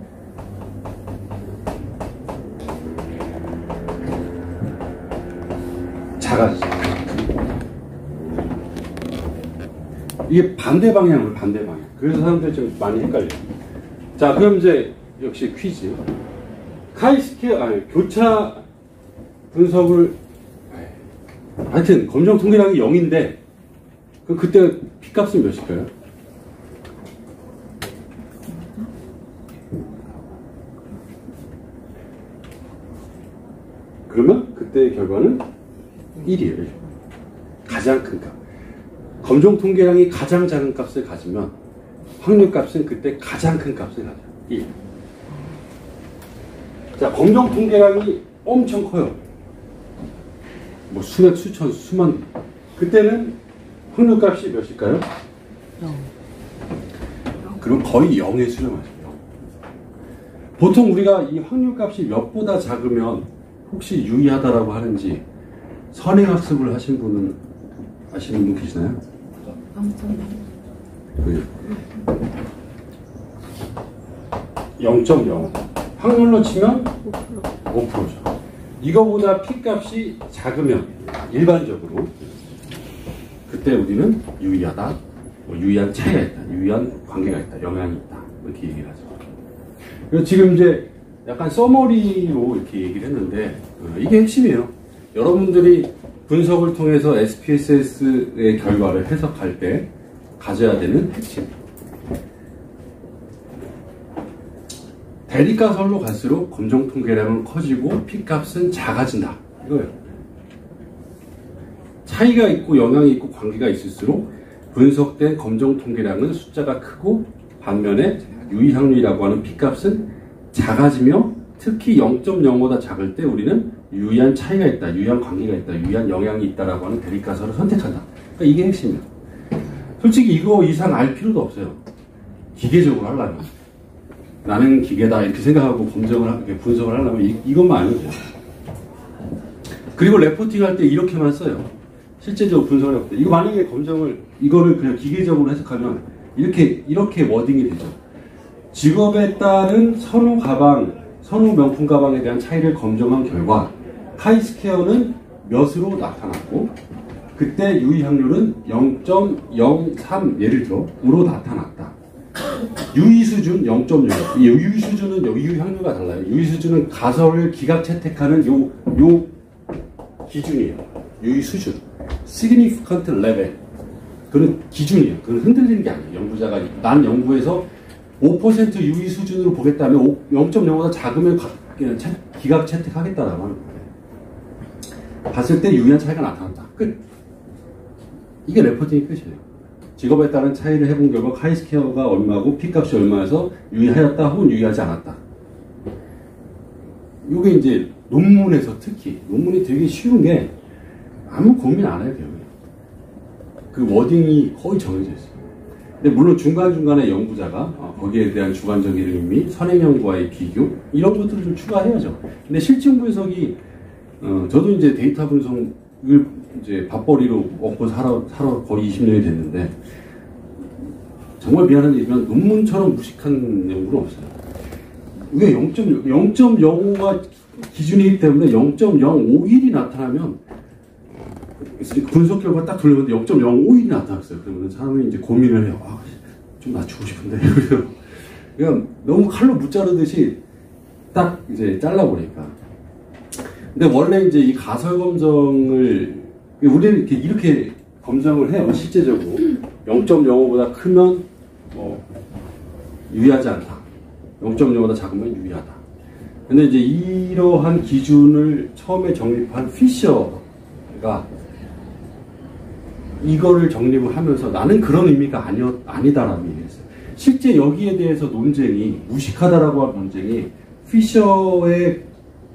[SPEAKER 1] 작아지죠. 이게 반대 방향으로 반대 방향. 그래서 사람들이 좀 많이 헷갈려요. 자, 그럼 이제 역시 퀴즈. 교차 분석을 하여튼 검정 통계량이 0인데 그때 P값은 몇일까요? 그러면 그때의 결과는 1이에요. 가장 큰 값. 검정 통계량이 가장 작은 값을 가지면 확률 값은 그때 가장 큰 값을 가져요. 1. 자, 검정 통계량이 엄청 커요. 뭐 수백, 수천, 수만. 그때는 확률 값이 몇일까요?
[SPEAKER 2] 0.
[SPEAKER 1] 그럼 거의 0에 수렴하죠. 0. 보통 우리가 이 확률 값이 몇보다 작으면 혹시 유의하다라고 하는지 선행학습을 하신 분은 아시는 분 계시나요? 0.0. 확률로 치면 5%죠. 이거보다 P값이 작으면 일반적으로 그때 우리는 유의하다, 유의한 차이가 있다, 유의한 관계가 있다, 영향이 있다 이렇게 얘기를 하죠. 그래서 지금 이제 약간 서머리로 이렇게 얘기를 했는데 이게 핵심이에요. 여러분들이 분석을 통해서 SPSS의 결과를 해석할 때 가져야 되는 핵심. 대립가설로 갈수록 검정 통계량은 커지고 P값은 작아진다. 이거예요. 차이가 있고 영향이 있고 관계가 있을수록 분석된 검정 통계량은 숫자가 크고 반면에 유의확률이라고 하는 P값은 작아지며 특히 0.05보다 작을 때 우리는 유의한 차이가 있다, 유의한 관계가 있다, 유의한 영향이 있다라고 하는 대립가설을 선택한다. 그러니까 이게 핵심이에요. 솔직히 이거 이상 알 필요도 없어요. 기계적으로 하려면. 나는 기계다 이렇게 생각하고 분석을 하려면 이것만 알면 돼요. 그리고 레포팅 할 때 이렇게만 써요. 실제적으로 분석을 할 때. 이거 만약에 이거를 그냥 기계적으로 해석하면 이렇게 워딩이 되죠. 직업에 따른 선호 명품 가방에 대한 차이를 검증한 결과 카이스퀘어는 몇으로 나타났고 그때 유의 확률은 0.03 예를 들어 으로 나타났다. 유의 수준 0.0. 이 유의 수준은 유의 확률과 달라요. 유의 수준은 가설을 기각 채택하는 요 기준이에요. 유의 수준. significant level. 그건 기준이에요. 그건 흔들리는 게 아니에요. 연구자가 난 연구에서 5% 유의 수준으로 보겠다면 0.0보다 작으면 기각 채택하겠다라고 하는 거예요. 봤을 때 유의한 차이가 나타난다. 끝. 이게 레포팅의 끝이에요. 직업에 따른 차이를 해본 결과 카이스퀘어가 얼마고 P값이 얼마여서 유의하였다 혹은 유의하지 않았다. 이게 이제 논문에서 특히 논문이 되게 쉬운 게 아무 고민 안 해도 돼요. 그 워딩이 거의 정해져 있어요. 근데 물론 중간중간에 연구자가 거기에 대한 주관적인 의미, 선행형과의 비교 이런 것들을 좀 추가해야죠. 근데 실증 분석이 저도 이제 데이터 분석을 이제 밥벌이로 먹고 살아 거의 20년이 됐는데 정말 미안한 얘기지만 논문처럼 무식한 연구는 없어요. 이게 0.05가 기준이기 때문에 0.051이 나타나면 분석 결과 딱 돌려봤는데 0.051이 나타났어요. 그러면 사람이 이제 고민을 해요. 좀 낮추고 싶은데. 그냥 너무 칼로 무자르듯이 딱 이제 잘라버리니까. 근데 원래 이제 이 가설 검정을 우리는 이렇게 검정을 해요. 실제적으로 0.05보다 크면 유의하지 않다. 0.05보다 작으면 유의하다. 근데 이제 이러한 기준을 처음에 정립한 피셔가 이거를 정립을 하면서 나는 그런 의미가 아니다라고 얘기했어요. 실제 여기에 대해서 논쟁이 무식하다라고 한 논쟁이 피셔의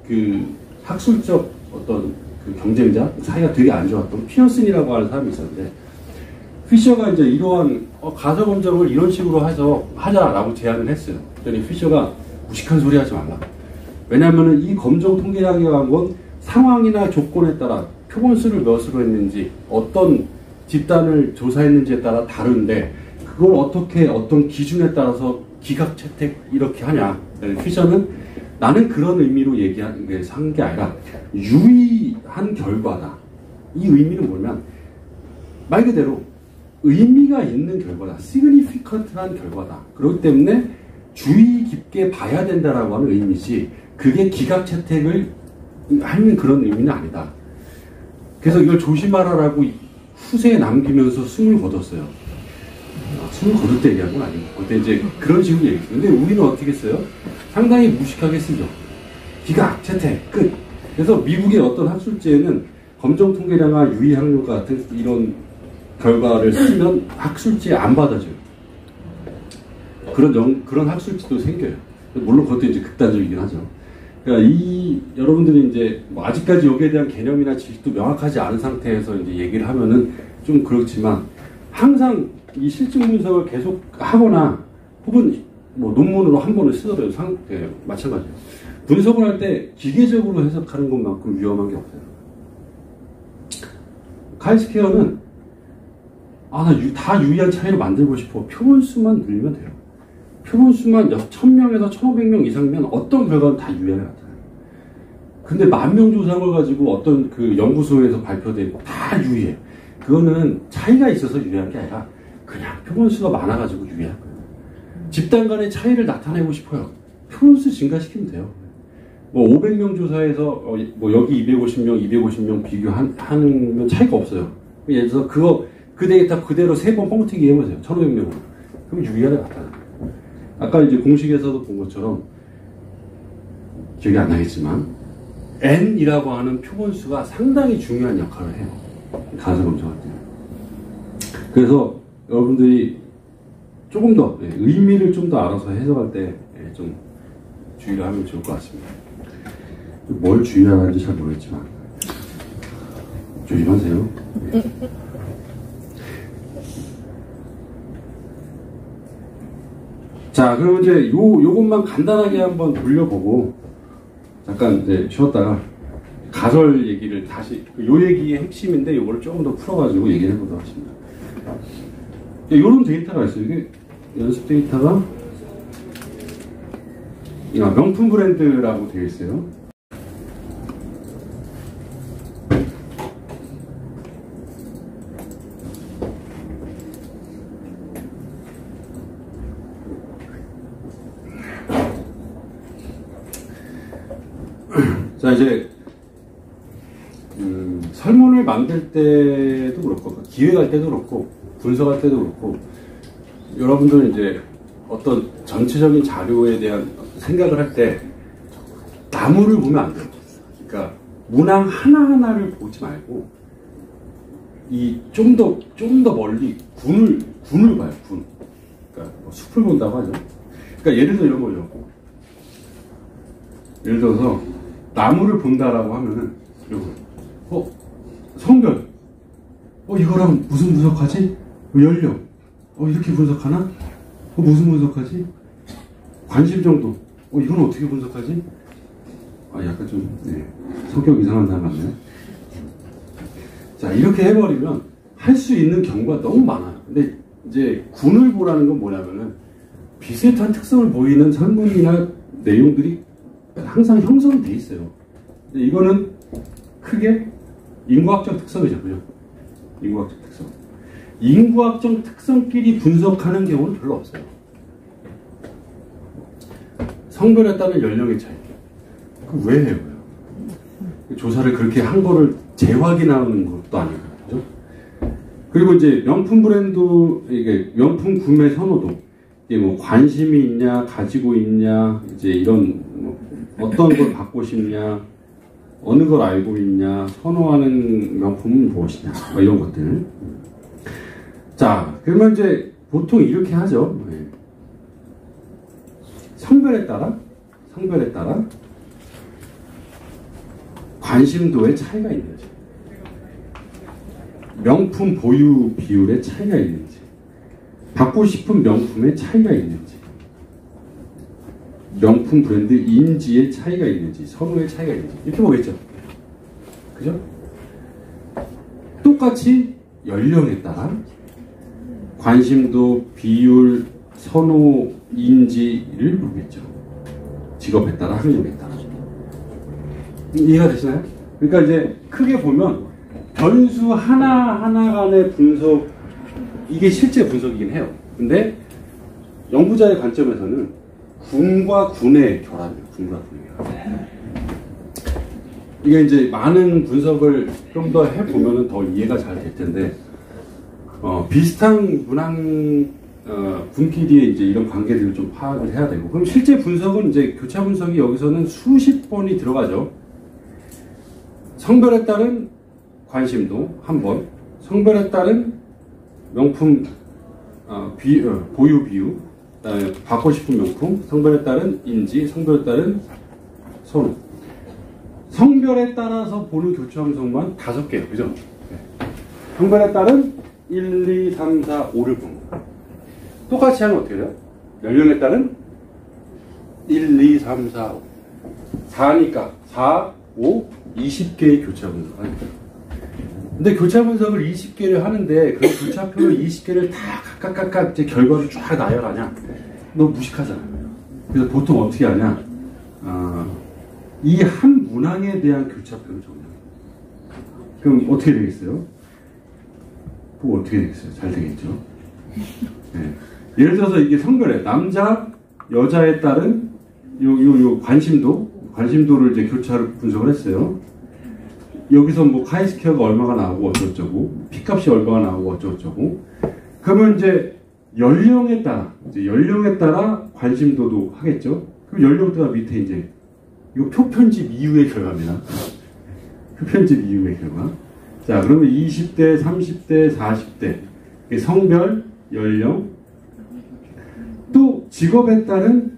[SPEAKER 1] 그 학술적 어떤 그 경쟁자 사이가 되게 안 좋았던 피어슨이라고 하는 사람이 있었는데 피셔가 이제 이러한 가설 검정을 이런 식으로 해서 하자라고 제안을 했어요. 그랬더니 피셔가 무식한 소리 하지 말라. 왜냐하면 이 검정 통계량이라는 건 상황이나 조건에 따라 표본수를 몇으로 했는지 어떤 집단을 조사했는지에 따라 다른데 그걸 어떻게 어떤 기준에 따라서 기각 채택 이렇게 하냐. 피셔는 나는 그런 의미로 얘기한 게 아니라 유의한 결과다. 이 의미는 뭐냐면 말 그대로 의미가 있는 결과다. significant한 결과다. 그렇기 때문에 주의 깊게 봐야 된다라고 하는 의미지 그게 기각 채택을 하는 그런 의미는 아니다. 그래서 이걸 조심하라라고 후세에 남기면서 숨을 거뒀어요. 숨을 거둘 때 얘기한 건 아니고 그때 이제 그런 식으로 얘기했어요. 근데 우리는 어떻게 했어요? 상당히 무식하게 쓰죠. 기각, 채택, 끝. 그래서 미국의 어떤 학술지에는 검정 통계량과 유의 확률과 같은 이런 결과를 쓰면 학술지에 안 받아줘요. 그런 학술지도 생겨요. 물론 그것도 이제 극단적이긴 하죠. 그러니까 여러분들이 이제 아직까지 여기에 대한 개념이나 지식도 명확하지 않은 상태에서 이제 얘기를 하면은 좀 그렇지만 항상 이 실증 분석을 계속 하거나 혹은 뭐 논문으로 한 번을 쓰더라도 마찬가지예요. 분석을 할 때 기계적으로 해석하는 것만큼 위험한 게 없어요. 카이스케어는 다 유의한 차이로 만들고 싶어. 표본수만 늘리면 돼요. 표본수만 1000명에서 1500명 이상이면 어떤 결과는 다 유의하게 나타나요. 근데 10,000명 조사를 가지고 어떤 그 연구소에서 발표된 거 다 유의해요. 그거는 차이가 있어서 유의한 게 아니라 그냥 표본수가 많아가지고 유의한 거예요. 집단 간의 차이를 나타내고 싶어요. 표본수 증가시키면 돼요. 뭐 500명 조사해서 뭐 여기 250명, 250명 비교하는 차이가 없어요. 예를 들어서 그 데이터 그대로 3번 뻥튀기 해보세요. 1500명으로. 그럼 유의하게 나타나요. 아까 이제 공식에서도 본 것처럼 기억이 안 나겠지만 N이라고 하는 표본수가 상당히 중요한 역할을 해요. 가설 검정할 때. 그래서 여러분들이 조금 더 의미를 좀 더 알아서 해석할 때 좀 주의를 하면 좋을 것 같습니다. 뭘 주의하는지 잘 모르겠지만 조심하세요. 자, 그럼 이제 요것만 간단하게 한번 돌려보고 잠깐 이제 쉬었다가 가설 얘기를 다시 요 얘기의 핵심인데 요거를 조금 더 풀어가지고 얘기를 해보도록 하겠습니다. 요런 데이터가 있어요. 이게 연습 데이터가 명품 브랜드라고 되어 있어요. 자, 이제 설문을 만들 때도 그렇고 기획할 때도 그렇고 분석할 때도 그렇고 여러분들은 이제 어떤 전체적인 자료에 대한 생각을 할 때 나무를 보면 안 돼요. 그러니까 문항 하나하나를 보지 말고 좀 더 멀리 군을 봐요. 군. 그러니까 뭐 숲을 본다고 하죠. 그러니까 예를 들어 이런 거죠. 예를 들어서 나무를 본다라고 하면은 이거 성별 이거랑 무슨 분석하지? 연령 이렇게 분석하나? 무슨 분석하지? 관심 정도. 이건 어떻게 분석하지? 약간 좀 성격 이상한 사람 같네. 자, 이렇게 해버리면 할 수 있는 경우가 너무 많아요. 근데 이제 군을 보라는 건 뭐냐면은 비슷한 특성을 보이는 설문이나 내용들이 항상 형성돼 있어요. 근데 이거는 크게 인구학적 특성이죠, 그죠? 인구학적 특성. 인구학적 특성끼리 분석하는 경우는 별로 없어요. 성별에 따른 연령의 차이. 그 왜 해요? 조사를 그렇게 한 거를 재확인하는 것도 아니고, 그죠? 그리고 이제 명품 브랜드, 이게 명품 구매 선호도, 이게 뭐 관심이 있냐, 가지고 있냐, 이제 이런 어떤 걸 받고 싶냐, 어느 걸 알고 있냐, 선호하는 명품은 무엇이냐, 뭐 이런 것들. 자, 그러면 이제 보통 이렇게 하죠. 성별에 따라 관심도의 차이가 있는지, 명품 보유 비율의 차이가 있는지, 받고 싶은 명품의 차이가 있는지, 명품 브랜드 인지의 차이가 있는지, 선호의 차이가 있는지 이렇게 보겠죠. 그죠? 똑같이 연령에 따라 관심도, 비율, 선호, 인지를 보겠죠. 직업에 따라, 학력에 따라. 이해가 되시나요? 그러니까 이제 크게 보면 변수 하나하나 간의 분석, 이게 실제 분석이긴 해요. 근데 연구자의 관점에서는 군과 군의 결합이에요. 군과 군의 결합. 이게 이제 많은 분석을 좀 더 해보면 더 이해가 잘 될 텐데, 비슷한 문항, 군끼리의 이제 이런 관계들을 좀 파악을 해야 되고, 그럼 실제 분석은 이제 교차 분석이 여기서는 수십 번이 들어가죠. 성별에 따른 관심도 한 번, 성별에 따른 명품 보유 비율, 그다음에 받고 싶은 명품, 성별에 따른 인지, 성별에 따른 선호. 성별에 따라서 보는 교차 분석만 5개요, 그죠? 성별에 따른 1, 2, 3, 4, 5를 보는 거예요. 똑같이 하면 어떻게 돼요? 연령에 따른 1, 2, 3, 4, 5. 4니까 4, 5, 20개의 교차 분석을 하니까. 근데 교차 분석을 20개를 하는데 그 교차표를 20개를 다 각각 이제 결과를 쫙 나열하냐? 너무 무식하잖아요. 그래서 보통 어떻게 하냐? 이 한 문항에 대한 교차표를 정해요. 그럼 어떻게 되겠어요? 그거 어떻게 되겠어요? 잘 되겠죠? 네. 예를 들어서 이게 성별에 남자, 여자에 따른 요 관심도를 이제 교차를 분석을 했어요. 여기서 뭐 카이스케어가 얼마가 나오고 어쩌고저쩌고, P값이 얼마가 나오고 어쩌고저쩌고. 그러면 이제 연령에 따라 관심도도 하겠죠. 그럼 연령대가 밑에 이제 이거 표편집 이후의 결과입니다. 표편집 이후의 결과. 자, 그러면 20대, 30대, 40대 성별, 연령, 또 직업에 따른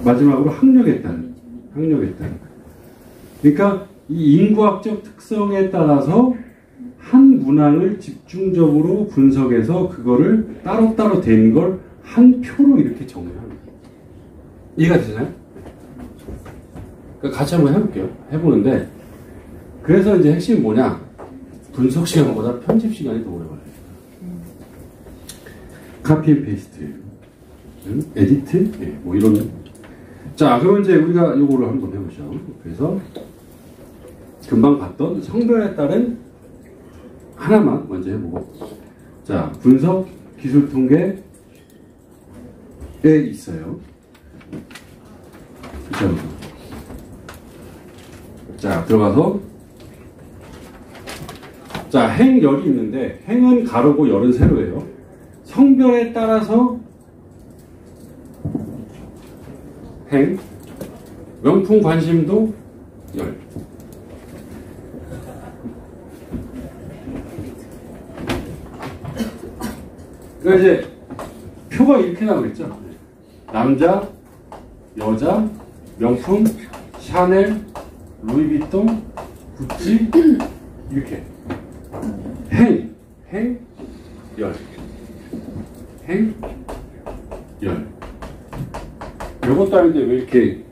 [SPEAKER 1] 마지막으로 학력에 따른. 그러니까 이 인구학적 특성에 따라서 한 문항을 집중적으로 분석해서 그거를 따로따로 된 걸 한 표로 이렇게 정리하는 거예요. 이해가 되시나요? 그러니까 같이 한번 해볼게요. 해보는데, 그래서 이제 핵심이 뭐냐? 분석 시간보다 편집 시간이 더 오래 걸려요. 카피 앤 페이스트, 에디트, 뭐 이런. 자, 그러면 이제 우리가 요거를 한번 해보죠. 그래서 금방 봤던 성별에 따른 하나만 먼저 해보고, 자, 분석 기술 통계에 있어요. 자, 들어가서, 자, 행 열이 있는데 행은 가로고 열은 세로예요. 성별에 따라서 행, 명품 관심도 열. 그러니까 이제 표가 이렇게 나오겠죠. 남자, 여자, 명품, 샤넬, 루이비통, 구찌 이렇게. 행, 열. 행, 열. 요것도 아닌데 왜 이렇게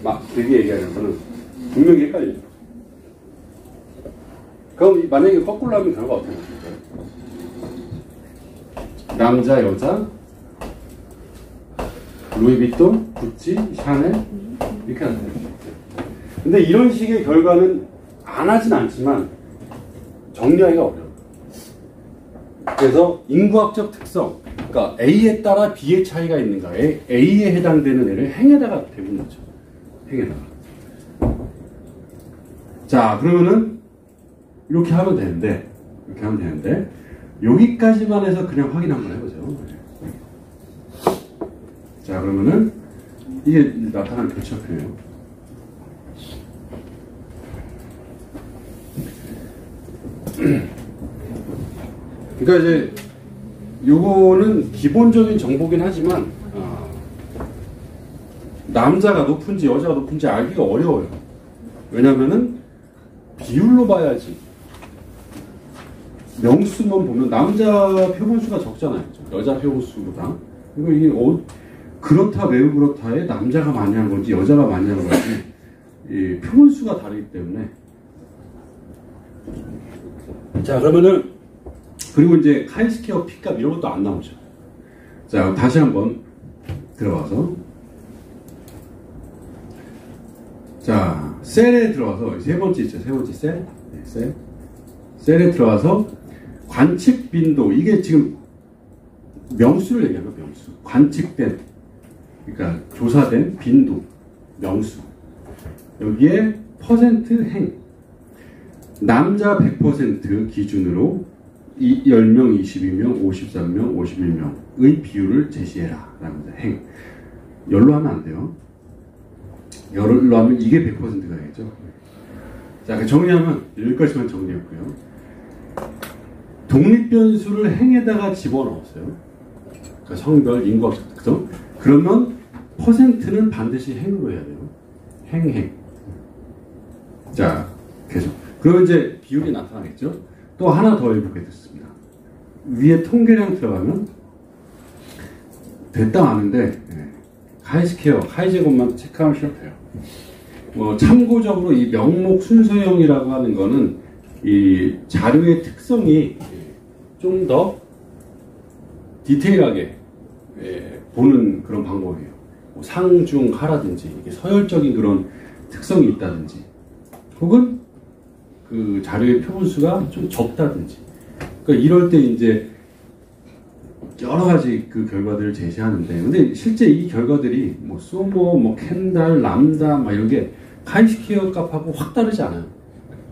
[SPEAKER 1] 막 되게 얘기하는 거는 분명히 헷갈려요. 그럼 만약에 거꾸로 하면 결과 어떻게 나올까요? 남자, 여자, 루이비통, 구찌, 샤넬 이렇게 하는 거예요. 근데 이런 식의 결과는 안 하진 않지만 정리하기가 어려워요. 그래서 인구학적 특성, 그러니까 A에 따라 B의 차이가 있는가, A에 해당되는 애를 행에다가 대부분 넣죠. 행에다가. 자, 그러면은 이렇게 하면 되는데, 여기까지만 해서 그냥 확인 한번 해보죠. 자, 그러면은 이게 나타난 교차표예요. 그러니까 이제 요거는 기본적인 정보긴 하지만 남자가 높은지 여자가 높은지 알기가 어려워요. 왜냐면은 비율로 봐야지. 명수만 보면 남자 표본수가 적잖아요. 여자 표본수보다. 그리고 이게 그렇다 매우 그렇다에 남자가 많이 한 건지 여자가 많이 한 건지 이 표본수가 다르기 때문에. 자, 그러면은 그리고 이제 카이스케어 P값 이런 것도 안 나오죠. 자, 다시 한번 들어가서 자, 셀에 들어가서 세 번째 있죠. 세 번째 셀. 네, 셀에 들어가서 관측 빈도, 이게 지금 명수를 얘기하는 거예요. 명수. 관측된, 그러니까 조사된 빈도, 명수. 여기에 퍼센트 행. 남자 100% 기준으로 10명, 22명, 53명, 51명의 비율을 제시해라. 라는 행. 열로 하면 안 돼요. 열로 하면 이게 100%가 되겠죠. 자, 정리하면 여기까지만 정리했고요. 독립변수를 행에다가 집어넣었어요. 그러니까 성별, 인구학적 특성. 그러면 퍼센트는 반드시 행으로 해야 돼요. 행. 자, 계속. 그러면 이제 비율이 나타나겠죠. 또 하나 더 해보게 됐습니다. 위에 통계량 들어가면 됐다 아는데 카이스케어, 카이제곱만 체크하시면 돼요. 참고적으로 이 명목 순서형이라고 하는 거는 이 자료의 특성이 좀 더 디테일하게 보는 그런 방법이에요. 상중 하라든지 이게 서열적인 그런 특성이 있다든지 혹은 그 자료의 표본수가 좀 적다든지, 그러니까 이럴 때 이제 여러 가지 그 결과들을 제시하는데, 근데 실제 이 결과들이 뭐 소모, 뭐 캔달, 람다 막 이런 게 카이스케어 값하고 확 다르지 않아요.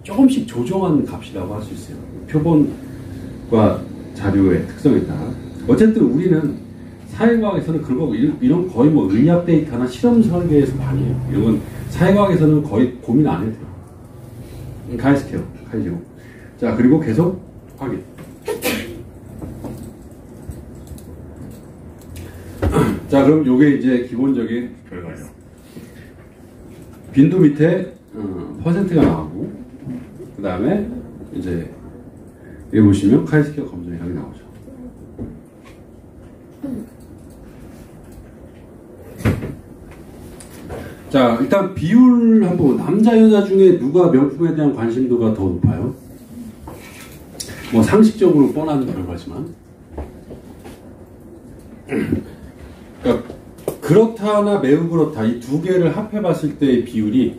[SPEAKER 1] 조금씩 조정한 값이라고 할 수 있어요. 표본과 자료의 특성에 따라. 어쨌든 우리는 사회과학에서는 그런 거 이런 거의 뭐 의학 데이터나 실험 설계에서 많이 해요. 이런 건 사회과학에서는 거의 고민 안 해도 돼요. 카이스케어, 카이제곱. 자, 그리고 계속 확인. 자, 그럼 요게 이제 기본적인 결과예요. 빈도 밑에 퍼센트가 나오고, 그 다음에 이제 여기 보시면 카이스케어 검정이라고 나오죠. 자, 일단 비율 한번, 남자 여자 중에 누가 명품에 대한 관심도가 더 높아요? 뭐 상식적으로 뻔한 결과지만, 그러니까 그렇다나 매우 그렇다, 이 두 개를 합해봤을 때의 비율이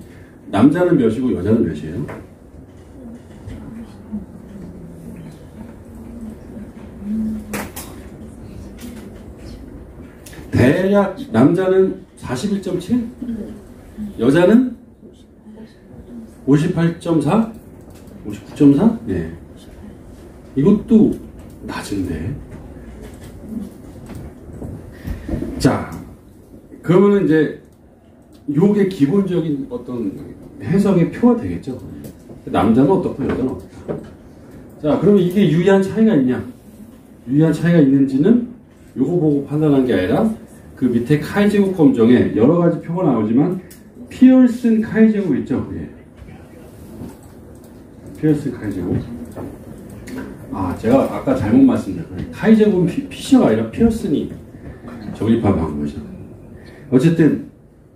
[SPEAKER 1] 남자는 몇이고 여자는 몇이에요? 대략 남자는 41.7? 여자는 58.4? 59.4? 네. 이것도 낮은데. 자, 그러면은 이제 요게 기본적인 어떤 해석의 표가 되겠죠. 남자는 어떻고 여자는 어떻다. 자, 그러면 이게 유의한 차이가 있냐? 유의한 차이가 있는지는 요거 보고 판단한 게 아니라 그 밑에 카이제곱 검정에 여러 가지 표가 나오지만 피어슨 카이제곱 있죠? 예. 피어슨 카이제곱. 제가 아까 잘못 말씀드렸어요. 카이제곤 피셔가 아니라 피어슨이 적립한 방법이죠. 어쨌든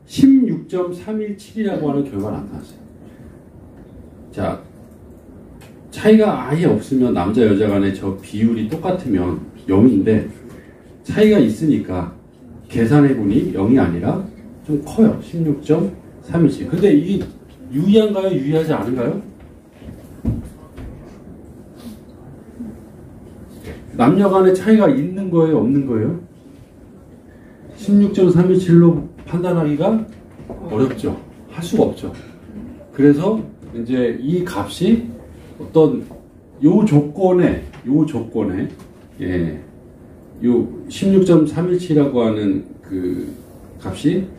[SPEAKER 1] 16.317이라고 하는 결과가 나타났어요. 자, 차이가 아예 없으면 남자 여자 간의 저 비율이 똑같으면 0인데 차이가 있으니까 계산해보니 0이 아니라 좀 커요. 16.317. 근데 이게 유의한가요? 유의하지 않은가요? 남녀 간의 차이가 있는 거예요? 없는 거예요? 16.317로 판단하기가 어렵죠. 할 수가 없죠. 그래서 이제 이 값이 어떤 요 조건에 예, 요 16.317이라고 하는 그 값이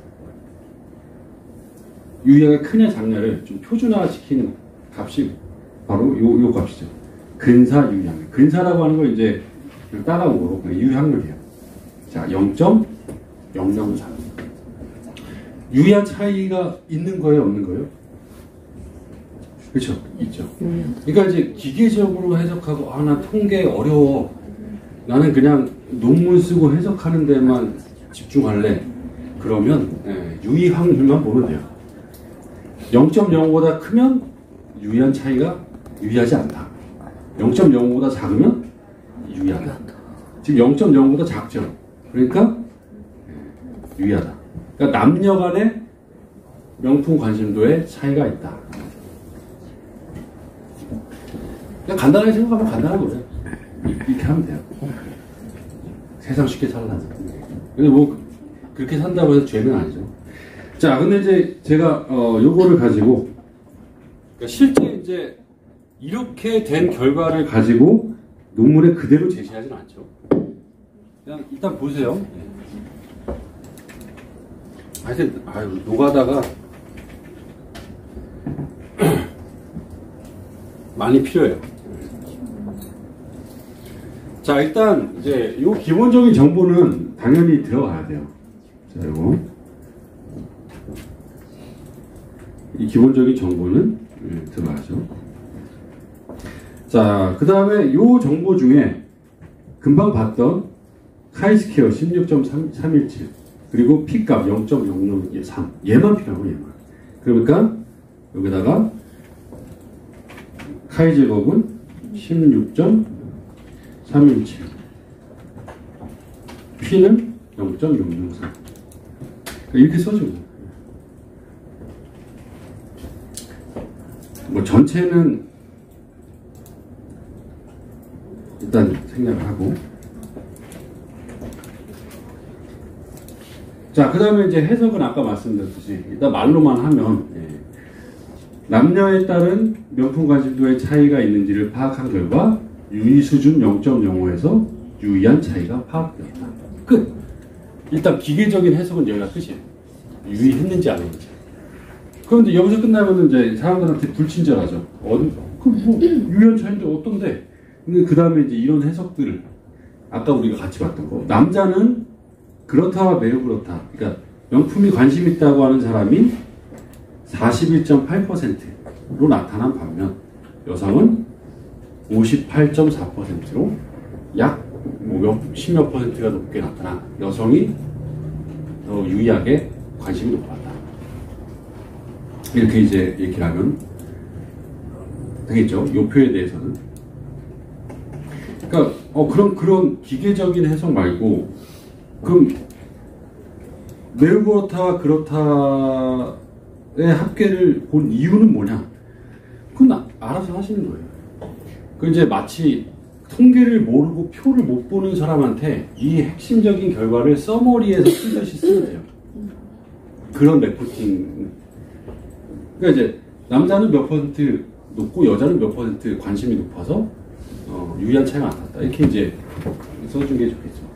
[SPEAKER 1] 유의하가 크냐 작냐를 좀 표준화시키는 값이 바로 요 값이죠. 근사 유의항. 근사라고 하는 거 이제 따라온 거로 유의항률이에요. 자, 0.003. 유의한 차이가 있는 거예요, 없는 거예요? 그렇죠, 있죠. 그러니까 이제 기계적으로 해석하고 나 통계 어려워. 나는 그냥 논문 쓰고 해석하는 데만 집중할래. 그러면 유의 확률만 보면 돼요. 0.05보다 크면 유의한 차이가 유의하지 않다. 0.05보다 작으면 유의하다. 지금 0.05보다 작죠. 그러니까 유의하다. 그러니까 남녀 간의 명품 관심도에 차이가 있다. 그냥 간단하게 생각하면 간단한 거예요. 이렇게 하면 돼요. 세상 쉽게 살아나는. 근데 뭐 그렇게 산다고 해서 죄는 아니죠. 자, 근데 이제 제가 요거를 가지고 그러니까 실제 이제 이렇게 된 결과를 가지고 논문에 그대로 제시하지는 않죠. 그냥 일단 보세요. 하여튼 노가다가 많이 필요해요. 자, 일단 이제 요 기본적인 정보는 당연히 들어가야 돼요. 자, 요거 이 기본적인 정보는 들어가죠. 자, 그 다음에 요 정보 중에 금방 봤던 카이스케어 16.317 그리고 P값 0.003 얘만 필요하고 얘만. 그러니까 여기다가 카이 제곱은 16.317 P는 0.003 이렇게 써줍니다. 뭐 전체는 일단 생략을 하고, 자, 그 다음에 이제 해석은 아까 말씀드렸듯이 일단 말로만 하면 남녀에 따른 명품 관심도의 차이가 있는지를 파악한 결과 유의 수준 0.05에서 유의한 차이가 파악되었다. 끝. 일단 기계적인 해석은 여기가 끝이에요. 유의했는지 안 했는지. 그런데 여기서 끝나면 이제 사람들한테 불친절하죠. 유의한 차이인데 어떤데? 근데 그 다음에 이제 이런 해석들을 아까 우리가 같이 봤던 거. 남자는 그렇다 매우 그렇다. 그러니까 명품이 관심 있다고 하는 사람이 41.8%로 나타난 반면 여성은 58.4%로 약 십몇 퍼센트가 높게 나타나 여성이 더 유의하게 관심이 높았다. 이렇게 이제 얘기를 하면 되겠죠. 요 표에 대해서는. 그러니까 그런 기계적인 해석 말고 그럼 매우 그렇다 그렇다의 합계를 본 이유는 뭐냐? 그건 알아서 하시는 거예요. 그 이제 마치 통계를 모르고 표를 못 보는 사람한테 이 핵심적인 결과를 서머리에서 쓰듯이 쓰면 돼요. 그런 레포팅. 그러니까 이제 남자는 몇 퍼센트 높고 여자는 몇 퍼센트 관심이 높아서 유의한 차이가 나타났다. 이렇게 이제 써준 게 좋겠죠.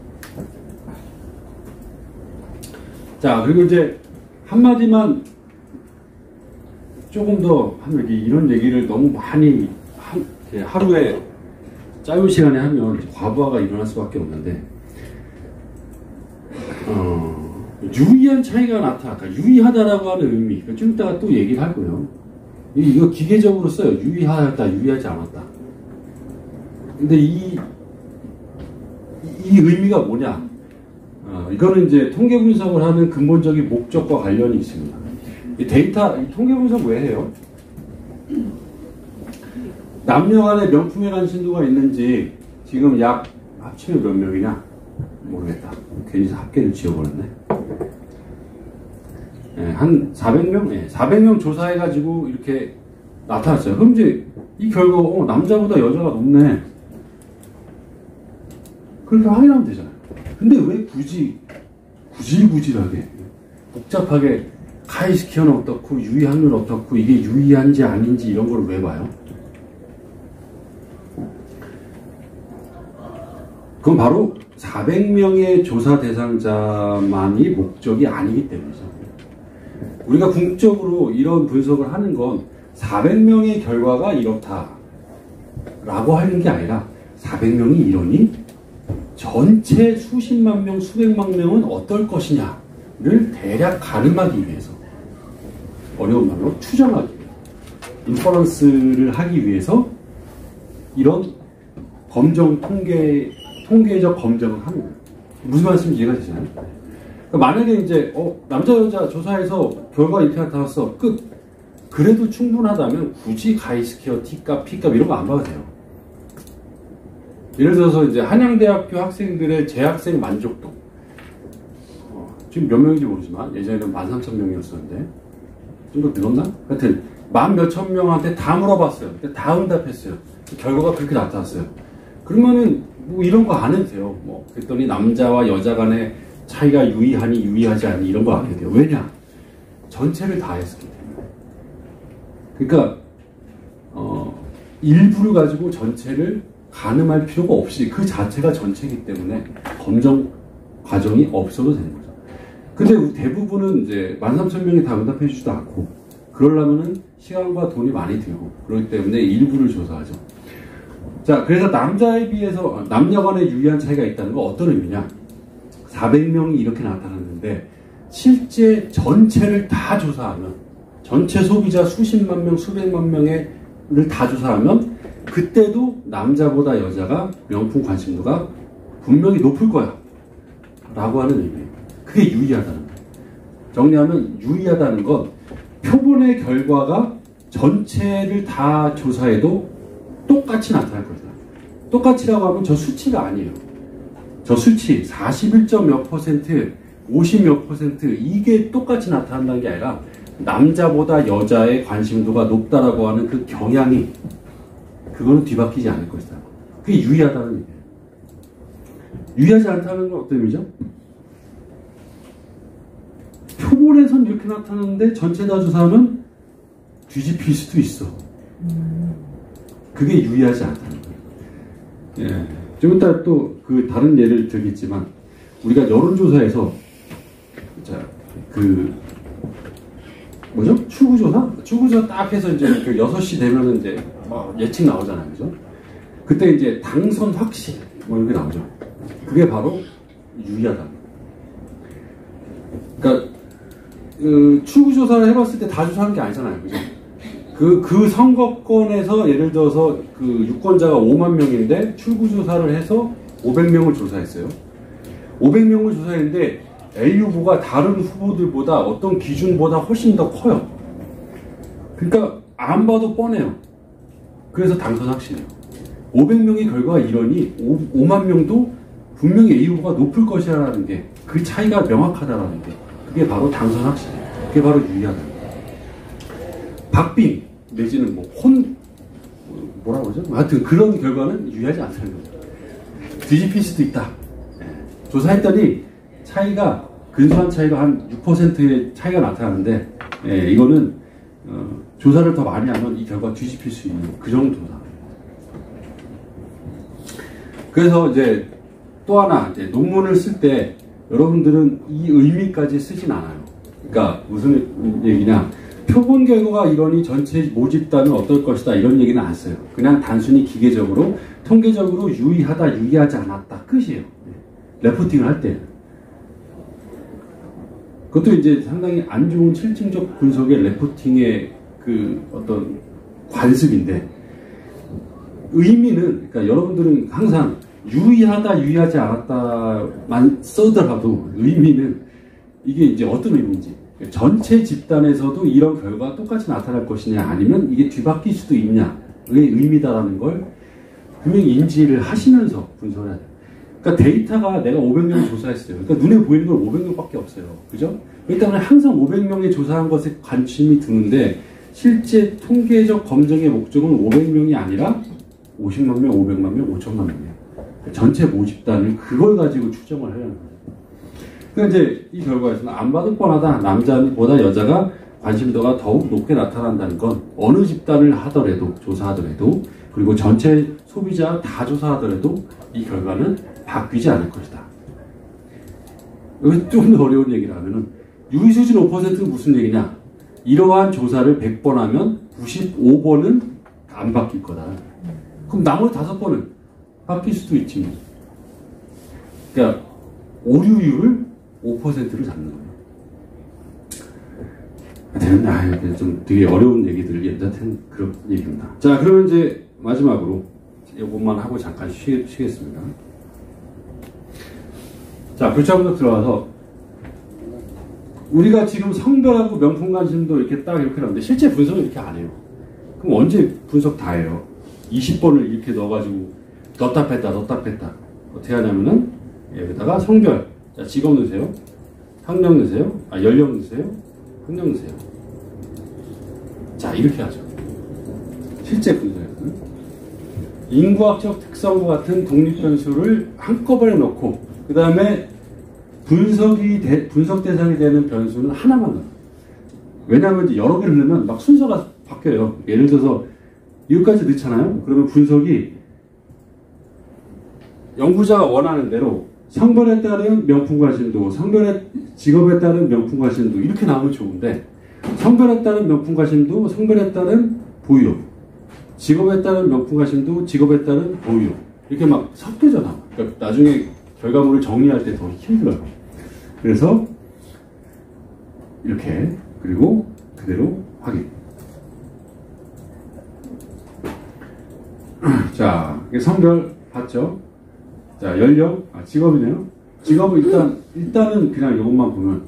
[SPEAKER 1] 자, 그리고 이제 한마디만 조금 더 하면 이런 얘기를 너무 많이 하루에 짧은 시간에 하면 과부하가 일어날 수밖에 없는데 유의한 차이가 나타났다. 유의하다라고 하는 의미. 좀 이따가 또 얘기를 할 거예요. 이거 기계적으로 써요. 유의하였다, 유의하지 않았다. 근데 이 의미가 뭐냐? 이거는 이제 통계 분석을 하는 근본적인 목적과 관련이 있습니다. 이 통계 분석 왜 해요? 남녀 간의 명품에 관한 신도가 있는지 지금 약 합치면 몇 명이냐? 모르겠다. 괜히 합계를 지어버렸네. 네, 한 400명? 네, 400명 조사해가지고 이렇게 나타났어요. 그럼 이제 이 결과, 남자보다 여자가 높네. 그렇게 확인하면 되잖아요. 근데 왜 구질구질하게, 복잡하게, 카이스키어는 어떻고, 유의확률 어떻고, 이게 유의한지 아닌지 이런 걸 왜 봐요? 그건 바로 400명의 조사 대상자만이 목적이 아니기 때문이죠. 우리가 궁극적으로 이런 분석을 하는 건 400명의 결과가 이렇다 라고 하는 게 아니라 400명이 이러니 전체 수십만 명, 수백만 명은 어떨 것이냐를 대략 가늠하기 위해서, 어려운 말로 추정하기 위해서, 인퍼런스를 하기 위해서 이런 통계적 검증을 하는 거예요. 무슨 말씀인지 이해가 되시나요? 그러니까 만약에 이제 남자 여자 조사해서 결과 이렇게 나타났어, 끝. 그래도 충분하다면 굳이 가이스케어 T값, P값 이런 거 안 봐도 돼요. 예를 들어서 이제 한양대학교 학생들의 재학생 만족도, 지금 몇 명인지 모르지만 예전에는 13,000명이었었는데 좀 더 늘었나? 하여튼 10,000몇천 명한테 다 물어봤어요. 다 응답했어요. 결과가 그렇게 나타났어요. 그러면은 뭐 이런 거 안 해도 돼요. 그랬더니 남자와 여자 간의 차이가 유의하니 유의하지 않니 이런 거 안 해도 돼요. 왜냐? 전체를 다 했기 때문에. 그러니까 일부를 가지고 전체를 가늠할 필요가 없이 그 자체가 전체이기 때문에 검정 과정이 없어도 되는 거죠. 근데 대부분은 이제 13,000명이 다 응답해 주지도 않고, 그러려면은 시간과 돈이 많이 들고, 그렇기 때문에 일부를 조사하죠. 자, 그래서 남자에 비해서 남녀 간의 유의한 차이가 있다는 건 어떤 의미냐? 400명이 이렇게 나타났는데 실제 전체를 다 조사하면, 전체 소비자 수십만 명, 수백만 명을 다 조사하면 그때도 남자보다 여자가 명품 관심도가 분명히 높을 거야 라고 하는 의미예요. 그게 유의하다는 거예요. 정리하면 유의하다는 건 표본의 결과가 전체를 다 조사해도 똑같이 나타날 거다. 똑같이라고 하면 저 수치가 아니에요. 저 수치 41점 몇 퍼센트, 50 몇 퍼센트, 이게 똑같이 나타난다는 게 아니라 남자보다 여자의 관심도가 높다라고 하는 그 경향이, 그거는 뒤바뀌지 않을 것이다. 그게 유의하다는 얘기예요. 유의하지 않다는 건 어떤 의미죠? 표본에선 이렇게 나타나는데 전체 다 조사하면 뒤집힐 수도 있어. 그게 유의하지 않다는 거예요. 예. 좀 이따 또 그 다른 예를 들겠지만, 우리가 여론조사에서, 출구조사? 출구조사 딱 해서 이제 6시 되면은 이제 예측 나오잖아요. 그죠? 그때 이제 당선 확신, 이렇게 나오죠. 그게 바로 유의하다. 그러니까, 출구조사를 해봤을 때 다 조사하는 게 아니잖아요. 그죠? 그 선거권에서 예를 들어서 그 유권자가 5만 명인데 출구조사를 해서 500명을 조사했어요. 500명을 조사했는데 A 후보가 다른 후보들보다 어떤 기준보다 훨씬 더 커요. 그러니까 안 봐도 뻔해요. 그래서 당선 확신이에요. 500명의 결과가 이러니 5만 명도 분명히 A 후보가 높을 것이라는 게, 그 차이가 명확하다라는 게, 그게 바로 당선 확신이에요. 그게 바로 유의하다는 거예요. 박빙 내지는 뭐라고 그러죠? 하여튼 그런 결과는 유의하지 않다는 거죠. 뒤집힐 수도 있다. 조사했더니 차이가, 근소한 차이가 한 6%의 차이가 나타나는데, 이거는 조사를 더 많이 하면 이 결과 뒤집힐 수 있는 그 정도다. 그래서 이제 또 하나, 이제 논문을 쓸 때 여러분들은 이 의미까지 쓰진 않아요. 그러니까 무슨 얘기냐? 표본 결과가 이러니 전체 모집단은 어떨 것이다, 이런 얘기는 안 써요. 그냥 단순히 기계적으로, 통계적으로 유의하다, 유의하지 않았다, 끝이에요. 레포팅을 할 때. 그것도 이제 상당히 안 좋은 실증적 분석의 레포팅의 그 어떤 관습인데, 의미는, 그러니까 여러분들은 항상 유의하다, 유의하지 않았다만 써더라도 의미는 이게 이제 어떤 의미인지, 전체 집단에서도 이런 결과가 똑같이 나타날 것이냐, 아니면 이게 뒤바뀔 수도 있냐의 의미다라는 걸 분명히 인지를 하시면서 분석을 해야 돼요. 그러니까 데이터가 내가 500명을 조사했어요. 그러니까 눈에 보이는 건 500명밖에 없어요. 그죠? 그렇기 때문에 항상 500명이 조사한 것에 관심이 드는데, 실제 통계적 검증의 목적은 500명이 아니라 50만 명, 500만 명, 5천만 명이에요. 전체 모집단을 그걸 가지고 추정을 하려는 거예요. 그러니까 이제 이 결과에서는 안 받을 뻔하다, 남자보다 여자가 관심도가 더욱 높게 나타난다는 건 어느 집단을 하더라도, 조사하더라도, 그리고 전체 소비자 다 조사하더라도 이 결과는 바뀌지 않을 것이다. 여기 좀 더 어려운 얘기를 하면은, 유의수준 5%는 무슨 얘기냐? 이러한 조사를 100번 하면 95번은 안 바뀔 거다. 그럼 나머지 5번은 바뀔 수도 있지 뭐. 그러니까 오류율을 5%를 잡는 거예요. 되는데, 좀 되게 어려운 얘기들, 여튼 그런 얘기입니다. 자, 그러면 이제 마지막으로 이것만 하고 잠깐 쉬겠습니다. 자, 교차 분석 들어가서 우리가 지금 성별하고 명품 관심도 이렇게 딱 이렇게 하는데 실제 분석은 이렇게 안 해요. 그럼 언제 분석 다 해요? 20번을 이렇게 넣어가지고 넣다 뺐다 어떻게 하냐면은 여기다가 성별, 자, 직업 넣으세요, 학력 넣으세요, 연령 넣으세요, 학력 넣으세요. 자, 이렇게 하죠. 실제 분석에서는 인구학적 특성과 같은 독립 변수를 한꺼번에 넣고, 그 다음에 분석 대상이 되는 변수는 하나만 넣어요. 왜냐하면 이제 여러 개를 넣으면 막 순서가 바뀌어요. 예를 들어서 이것까지 넣잖아요. 그러면 분석이 연구자가 원하는 대로 성별에 따른 명품 관심도, 직업에 따른 명품 관심도 이렇게 나오면 좋은데, 성별에 따른 명품 관심도, 성별에 따른 보유 여부, 직업에 따른 명품 관심도, 직업에 따른 보유 여부, 이렇게 막 섞여져 나와. 그러니까 나중에 결과물을 정리할 때 더 힘들어요. 그래서 이렇게, 그리고 그대로 확인. 자, 성별 봤죠? 자, 연령, 직업이네요. 직업은 일단은 그냥 이것만 보면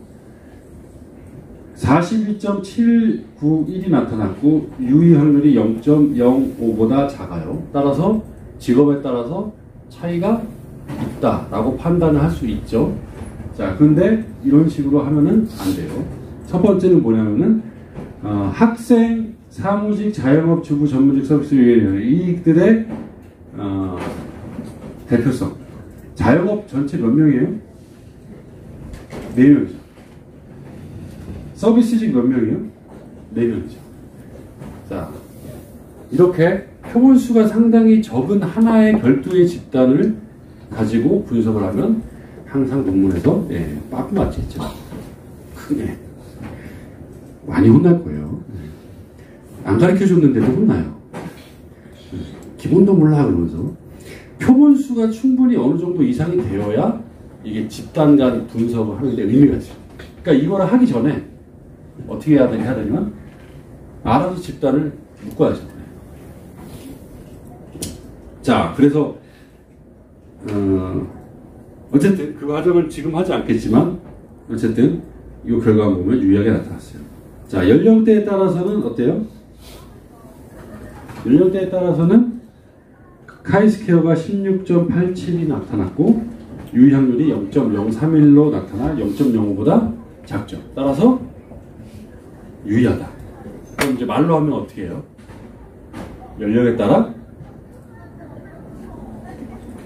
[SPEAKER 1] 41.791이 나타났고 유의 확률이 0.05보다 작아요. 따라서 직업에 따라서 차이가 있다라고 판단을 할 수 있죠. 자, 근데 이런 식으로 하면은 안 돼요. 첫 번째는 뭐냐면은 학생, 사무직, 자영업, 주부, 전문직, 서비스 이들의 대표성. 자영업 전체 몇 명이에요? 4명이죠. 서비스직 몇 명이에요? 4명이죠. 자, 이렇게 표본수가 상당히 적은 하나의 별도의 집단을 가지고 분석을 하면 항상 논문에서 빠꾸 맞지 있죠. 크게 많이 혼날 거예요. 안 가르쳐줬는데도 혼나요. 기본도 몰라 그러면서. 표본수가 충분히 어느 정도 이상이 되어야 이게 집단 간 분석을 하는데 의미가 있어요. 그러니까 이거를 하기 전에 어떻게 해야 되냐면 알아서 집단을 묶어야죠. 자, 그래서 어쨌든 그 과정을 지금 하지 않겠지만 어쨌든 이 결과 보면 유의하게 나타났어요. 자, 연령대에 따라서는 어때요? 연령대에 따라서는 카이스케어가 16.87이 나타났고 유의 확률이 0.031로 나타나 0.05보다 작죠. 따라서 유의하다. 그럼 이제 말로 하면 어떻게 해요? 연령에 따라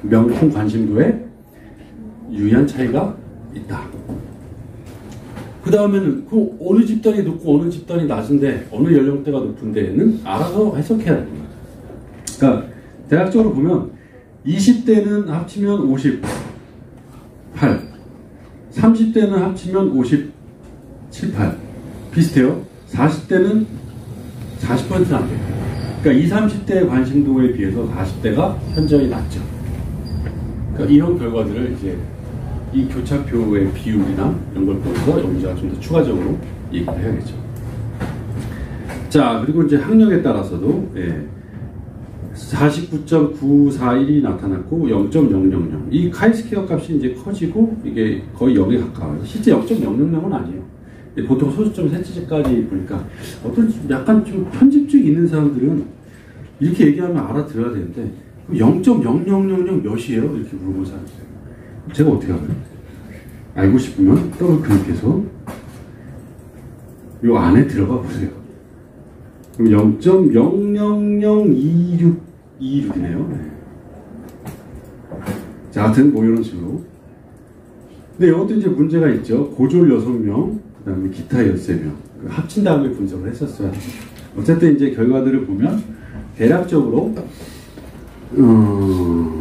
[SPEAKER 1] 명품 관심도에 유의한 차이가 있다. 그 다음에는 그 어느 집단이 높고 어느 집단이 낮은데 어느 연령대가 높은 데는 알아서 해석해야 되는 거죠. 그러니까 대략적으로 보면 20대는 합치면 58, 30대는 합치면 57, 8 비슷해요. 40대는 40%는 안 돼요. 그러니까 20, 30대의 관심도에 비해서 40대가 현저히 낮죠. 그러니까 이런 결과들을 이제 이 교차표의 비율이나 이런 걸 보면서 연구자가 좀 더 추가적으로 얘기를 해야겠죠. 자, 그리고 이제 학력에 따라서도 49.941이 나타났고 0.000 이 카이스퀘어 값이 이제 커지고 이게 거의 0에 가까워요. 실제 0.000은 아니에요. 보통 소수점 세치까지 보니까 어떤 약간 좀 편집증 있는 사람들은 이렇게 얘기하면 알아들어야 되는데 0.0000 몇이에요? 이렇게 물어보는 사람이 있어요. 제가 어떻게 알아요? 알고 싶으면 더블 클릭해서 요 안에 들어가 보세요. 그럼 0.0002626이네요. 자, 하여튼 뭐 이런 식으로. 근데 이것도 이제 문제가 있죠. 고졸 6명, 그 다음에 기타 13명. 합친 다음에 분석을 했었어요. 어쨌든 이제 결과들을 보면 대략적으로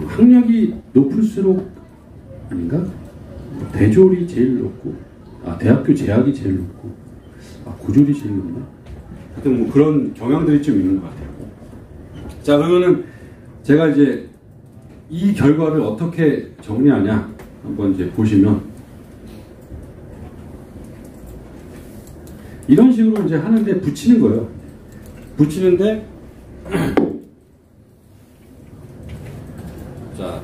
[SPEAKER 1] 학력이 높을수록 아닌가? 대졸이 제일 높고 대학교 재학이 제일 높고 고졸이 제일 높나? 하여튼 뭐 그런 경향들이 좀 있는 것 같아요. 자, 그러면은 제가 이제 이 결과를 어떻게 정리하냐 한번 이제 보시면 이런 식으로 이제 하는데 붙이는 거예요. 붙이는데 자,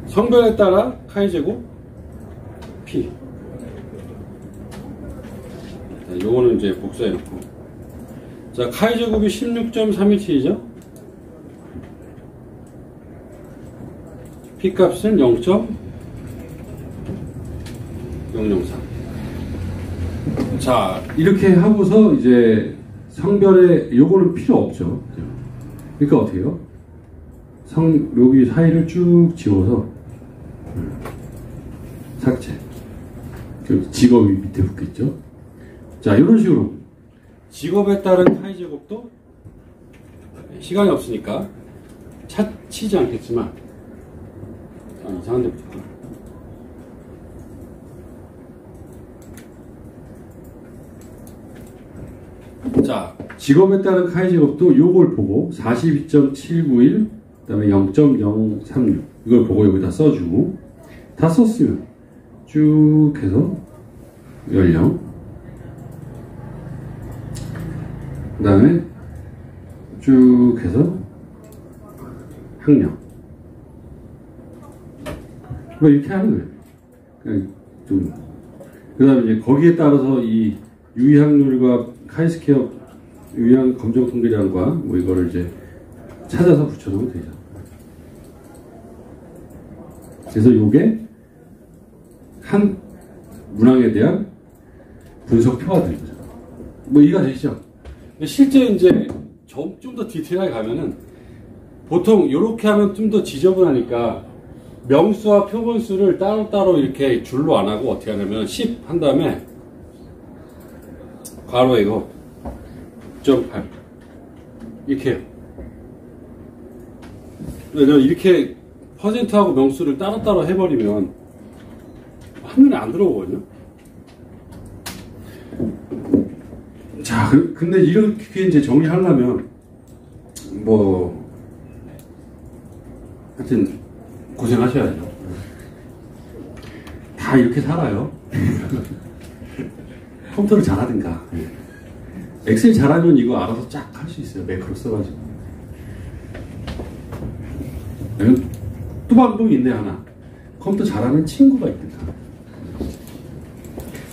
[SPEAKER 1] 성별에 따라 카이제곱 P. 자, 요거는 이제 복사해 놓고. 자, 카이제곱이 16.327이죠? P 값은 0.003. 자, 이렇게 하고서 이제 성별에 요거는 필요 없죠. 그러니까 어떻게 해요? 여기 사이를 쭉 지워서 삭제. 직업이 밑에 붙겠죠. 자, 이런 식으로 직업에 따른 카이제곱도 시간이 없으니까 치지 않겠지만 이상한 데 붙을까? 자, 직업에 따른 카이제곱도 요걸 보고 42.791 그 다음에 0.036 이걸 보고 여기다 써주고 다 썼으면 쭉 해서 연령 그 다음에 쭉 해서 학력 뭐 이렇게 하는 거예요. 그냥 좀 그 다음에 이제 거기에 따라서 이 유의학률과 카이스퀘어 유의학 검정 통계량과 뭐 이거를 이제 찾아서 붙여놓으면 되죠. 그래서 요게 한 문항에 대한 분석표가 되는 거죠. 뭐 이해가 되시죠? 실제 이제 좀 더 디테일하게 가면은 보통 이렇게 하면 좀 더 지저분하니까 명수와 표본수를 따로따로 이렇게 줄로 안 하고 어떻게 하냐면 10 한 다음에 괄호 이거 9.8 이렇게 해요. 이렇게 퍼센트하고 명수를 따로따로 해버리면 한눈에 안 들어오거든요. 자, 근데 이렇게 이제 정리하려면 뭐 하여튼 고생하셔야죠. 다 이렇게 살아요. 컴퓨터를 잘하든가 엑셀 잘하면 이거 알아서 쫙 할 수 있어요. 매크로 써가지고. 또 방법이 있네 하나. 컴퓨터 잘하는 친구가 있든가.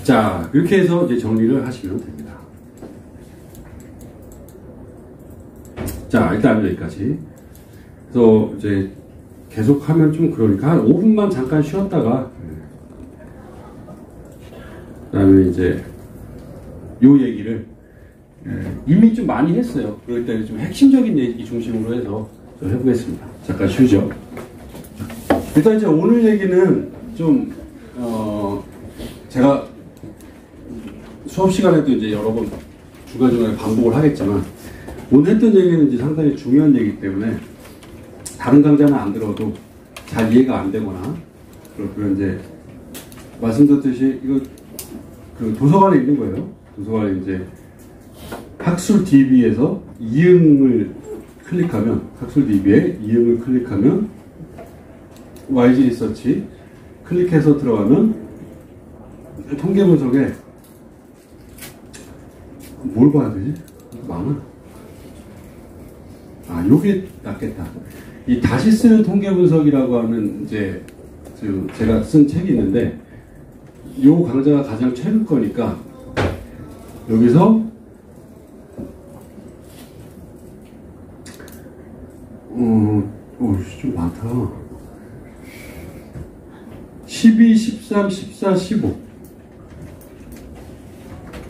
[SPEAKER 1] 자, 이렇게 해서 이제 정리를 하시면 됩니다. 자, 일단 여기까지. 그래서 이제 계속 하면 좀 그러니까 한 5분만 잠깐 쉬었다가 그 다음에 이제 요 얘기를 이미 좀 많이 했어요. 그럴 때 좀 핵심적인 얘기 중심으로 해서 좀 해보겠습니다. 잠깐 쉬죠. 일단 이제 오늘 얘기는 좀 제가 수업 시간에도 이제 여러 번 중간중간에 반복을 하겠지만 오늘 했던 얘기는 이제 상당히 중요한 얘기이기 때문에 다른 강좌는 안 들어도 잘 이해가 안 되거나 그런 이제 말씀드렸듯이 이거 그 도서관에 있는 거예요. 도서관에 이제 학술 DB에서 이응을 클릭하면 학술 DB에 이응을 클릭하면 YG 리서치 클릭해서 들어가면 통계 분석에 뭘 봐야 되지? 많아. 아, 요게 낫겠다. 이 다시 쓰는 통계 분석이라고 하는 이제 제가 쓴 책이 있는데, 요 강좌가 가장 최근 거니까 여기서 좀 많다. 12, 13, 14, 15.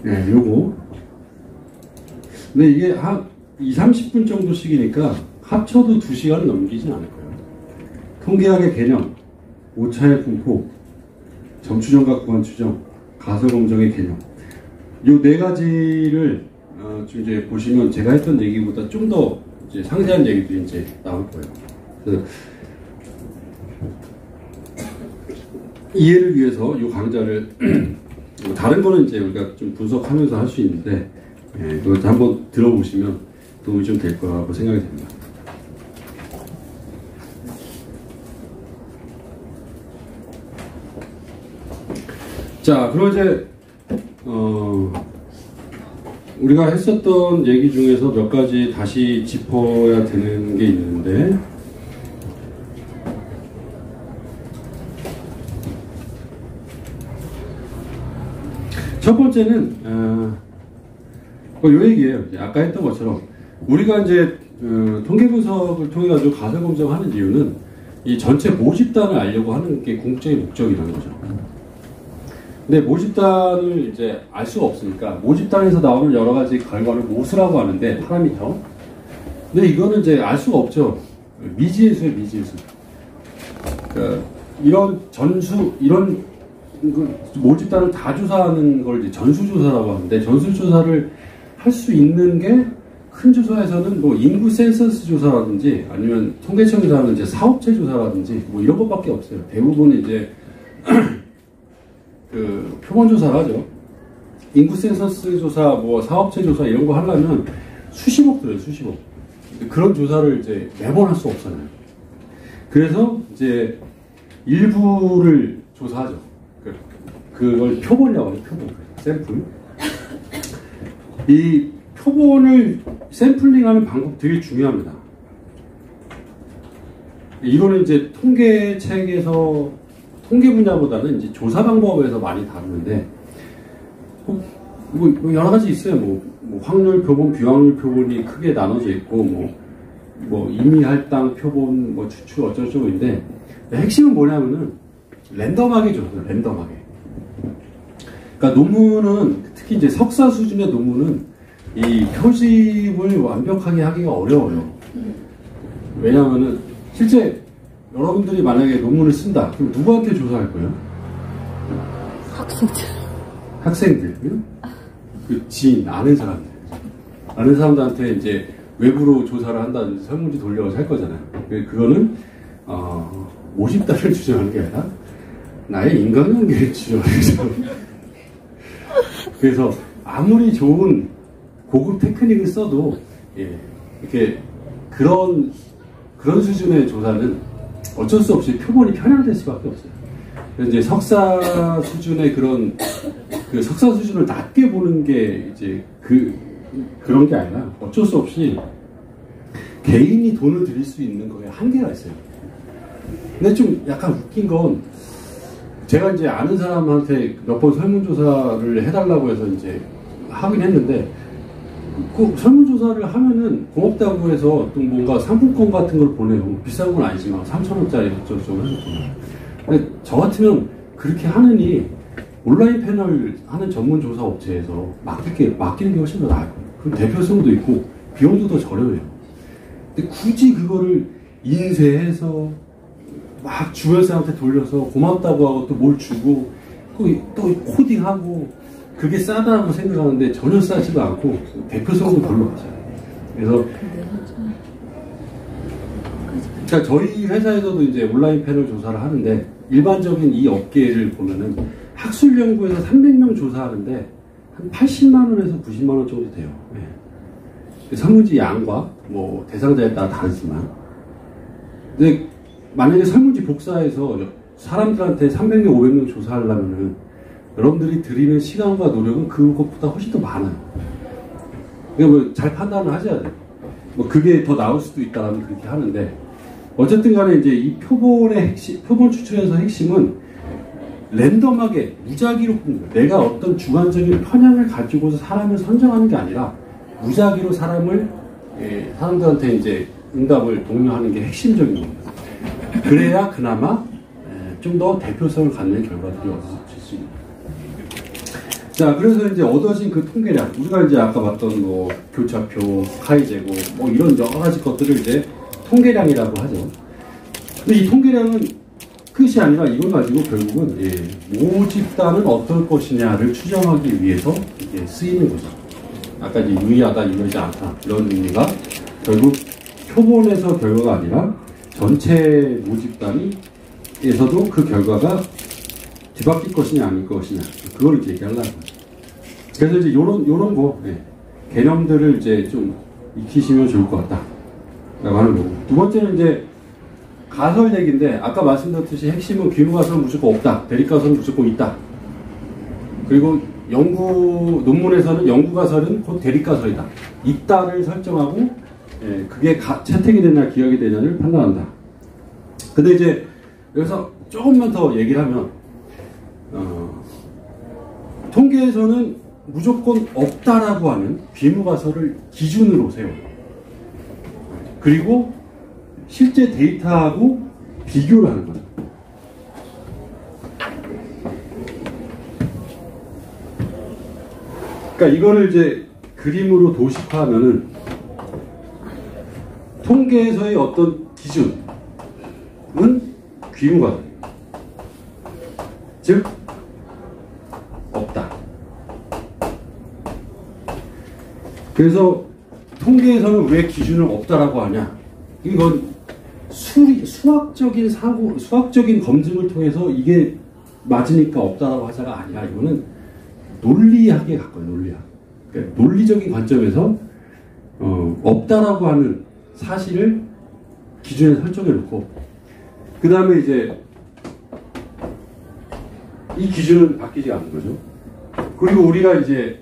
[SPEAKER 1] 네, 요거. 근데 이게 한 2, 30분 정도씩이니까 합쳐도 2시간을 넘기진 않을 거예요. 통계학의 개념, 오차의 분포, 점추정과 구간 추정, 가설 검정의 개념. 요 네 가지를 좀 이제 보시면 제가 했던 얘기보다 좀 더 이제 상세한 얘기들이 이제 나올 거예요. 그래서 이해를 위해서 요 강좌를 다른 거는 이제 우리가 좀 분석하면서 할 수 있는데, 예, 이것도 한번 들어보시면 도움이 좀 될 거라고 생각이 됩니다. 자, 그럼 이제 우리가 했었던 얘기 중에서 몇 가지 다시 짚어야 되는 게 있는데, 첫 번째는 요 얘기예요. 아까 했던 것처럼 우리가 이제 통계 분석을 통해 가지고 가설 검증하는 이유는 이 전체 모집단을 알려고 하는 게 궁극적인 목적이라는 거죠. 근데 모집단을 이제 알 수가 없으니까 모집단에서 나오는 여러 가지 결과를 모수라고 하는데, 파라미터. 근데 이거는 이제 알 수가 없죠. 미지예수예요, 미지예수. 그러니까 이런 이런 모집단을 다 조사하는 걸 이제 전수조사라고 하는데, 전수조사를 할 수 있는 게 큰 조사에서는 뭐 인구 센서스 조사라든지 아니면 통계청에서 하는 이제 사업체 조사라든지 뭐 이런 것밖에 없어요. 대부분 이제 그 표본조사를 하죠. 인구 센서스 조사, 뭐 사업체 조사 이런 거 하려면 수십억 들어요, 수십억. 그런 조사를 이제 매번 할 수 없잖아요. 그래서 이제 일부를 조사하죠. 그걸 표본이라고 하죠, 표본. 샘플. 이 표본을 샘플링하는 방법 되게 중요합니다. 이거는 이제 통계책에서 통계 분야보다는 이제 조사 방법에서 많이 다루는데, 뭐 여러 가지 있어요. 뭐 확률 표본, 비확률 표본이 크게 나눠져 있고, 뭐 임의 할당 표본, 뭐 추출 어쩌고저쩌고인데, 핵심은 뭐냐면은 랜덤하게 줘요. 랜덤하게. 그러니까 논문은, 특히 이제 석사 수준의 논문은 이 표집을 완벽하게 하기가 어려워요. 왜냐하면은 실제 여러분들이 만약에 논문을 쓴다, 그럼 누구한테 조사할 거예요? 학생들. 그 지인, 아는 사람들한테 이제 외부로 조사를 한다든지 설문지 돌려서 할 거잖아요. 그거는 모집단을 추정하는 게 아니라 나의 인간관계를 추정하는. 그래서 아무리 좋은 고급 테크닉을 써도, 예, 이렇게 그런 수준의 조사는 어쩔 수 없이 표본이 편향될 수밖에 없어요. 그래서 이제 석사 수준의 그 석사 수준을 낮게 보는 게 이제 그런 게 아니라 어쩔 수 없이 개인이 돈을 들일 수 있는 거에 한계가 있어요. 근데 좀 약간 웃긴 건, 제가 이제 아는 사람한테 몇 번 설문조사를 해달라고 해서 이제 하긴 했는데, 그 설문조사를 하면은 고맙다고 해서 또 뭔가 상품권 같은 걸 보내요. 비싼 건 아니지만 3,000원짜리 어쩌고저쩌고 해서 보내요. 근데 저 같으면 그렇게 하느니 온라인 패널 하는 전문 조사 업체에서 맡기는 게 훨씬 더 나아요. 그럼 대표성도 있고 비용도 더 저렴해요. 근데 굳이 그거를 인쇄해서 막 주변 사람한테 돌려서 고맙다고 하고 또 뭘 주고 또 코딩하고, 그게 싸다고 생각하는데 전혀 싸지도 않고 대표성도 별로 없어요. 그래서 그러니까 저희 회사에서도 이제 온라인 패널 조사를 하는데, 일반적인 이 업계를 보면은 학술 연구에서 300명 조사하는데 한 80만 원에서 90만 원 정도 돼요. 네. 설문지 양과 뭐 대상자에 따라 다르지만, 근데 만약에 설문지 복사해서 사람들한테 300명, 500명 조사하려면은 여러분들이 들이는 시간과 노력은 그것보다 훨씬 더 많아요. 그러니까 뭐 잘 판단을 하셔야 돼요. 뭐 그게 더 나을 수도 있다라면 그렇게 하는데, 어쨌든 간에 이제 이 표본의 핵심, 표본 추출에서 핵심은 랜덤하게 무작위로 뽑는 거예요. 내가 어떤 주관적인 편향을 가지고서 사람을 선정하는 게 아니라 무작위로 사람들한테 이제 응답을 독려하는 게 핵심적인 겁니다. 그래야 그나마 좀 더 대표성을 갖는 결과들이 얻어질 수 있습니다. 자, 그래서 이제 얻어진 그 통계량, 우리가 이제 아까 봤던 뭐 교차표, 카이 제곱, 뭐 이런 여러 가지 것들을 이제 통계량이라고 하죠. 근데 이 통계량은 끝이 아니라 이걸 가지고 결국은 모집단은 어떨 것이냐를 추정하기 위해서 이게 쓰이는 거죠. 아까 이제 유의하다, 유의하지 않다 이런 의미가 결국 표본에서 결과가 아니라 전체 모집단에서도 그 결과가 뒤바뀔 것이냐 아닐 것이냐 그걸 이제 얘기하려는 거죠. 그래서 이제 요런 거 개념들을 이제 좀 익히시면 좋을 것 같다 라고 하는 거고, 두 번째는 이제 가설 얘기인데, 아까 말씀드렸듯이 핵심은 귀무가설은 무조건 없다, 대립가설은 무조건 있다. 그리고 논문에서는 연구가설은 곧 대립가설이다, 있다를 설정하고 그게 채택이 되냐 기각이 되냐를 판단한다. 근데 이제 여기서 조금만 더 얘기를 하면 통계에서는 무조건 없다라고 하는 귀무가설을 기준으로 세워요. 그리고 실제 데이터하고 비교를 하는 거예요. 그러니까 이거를 이제 그림으로 도식화하면은 통계에서의 어떤 기준은 귀무가설이에요. 즉 없다. 그래서 통계에서는 왜 기준을 없다라고 하냐? 이건 수학적인 검증을 통해서 이게 맞으니까 없다라고 하자가 아니라, 이거는 논리학에 가까워요. 논리학. 그러니까 논리적인 관점에서 없다라고 하는 사실을 기준에 설정해 놓고, 그 다음에 이제 이 기준은 바뀌지 않는 거죠. 그리고 우리가 이제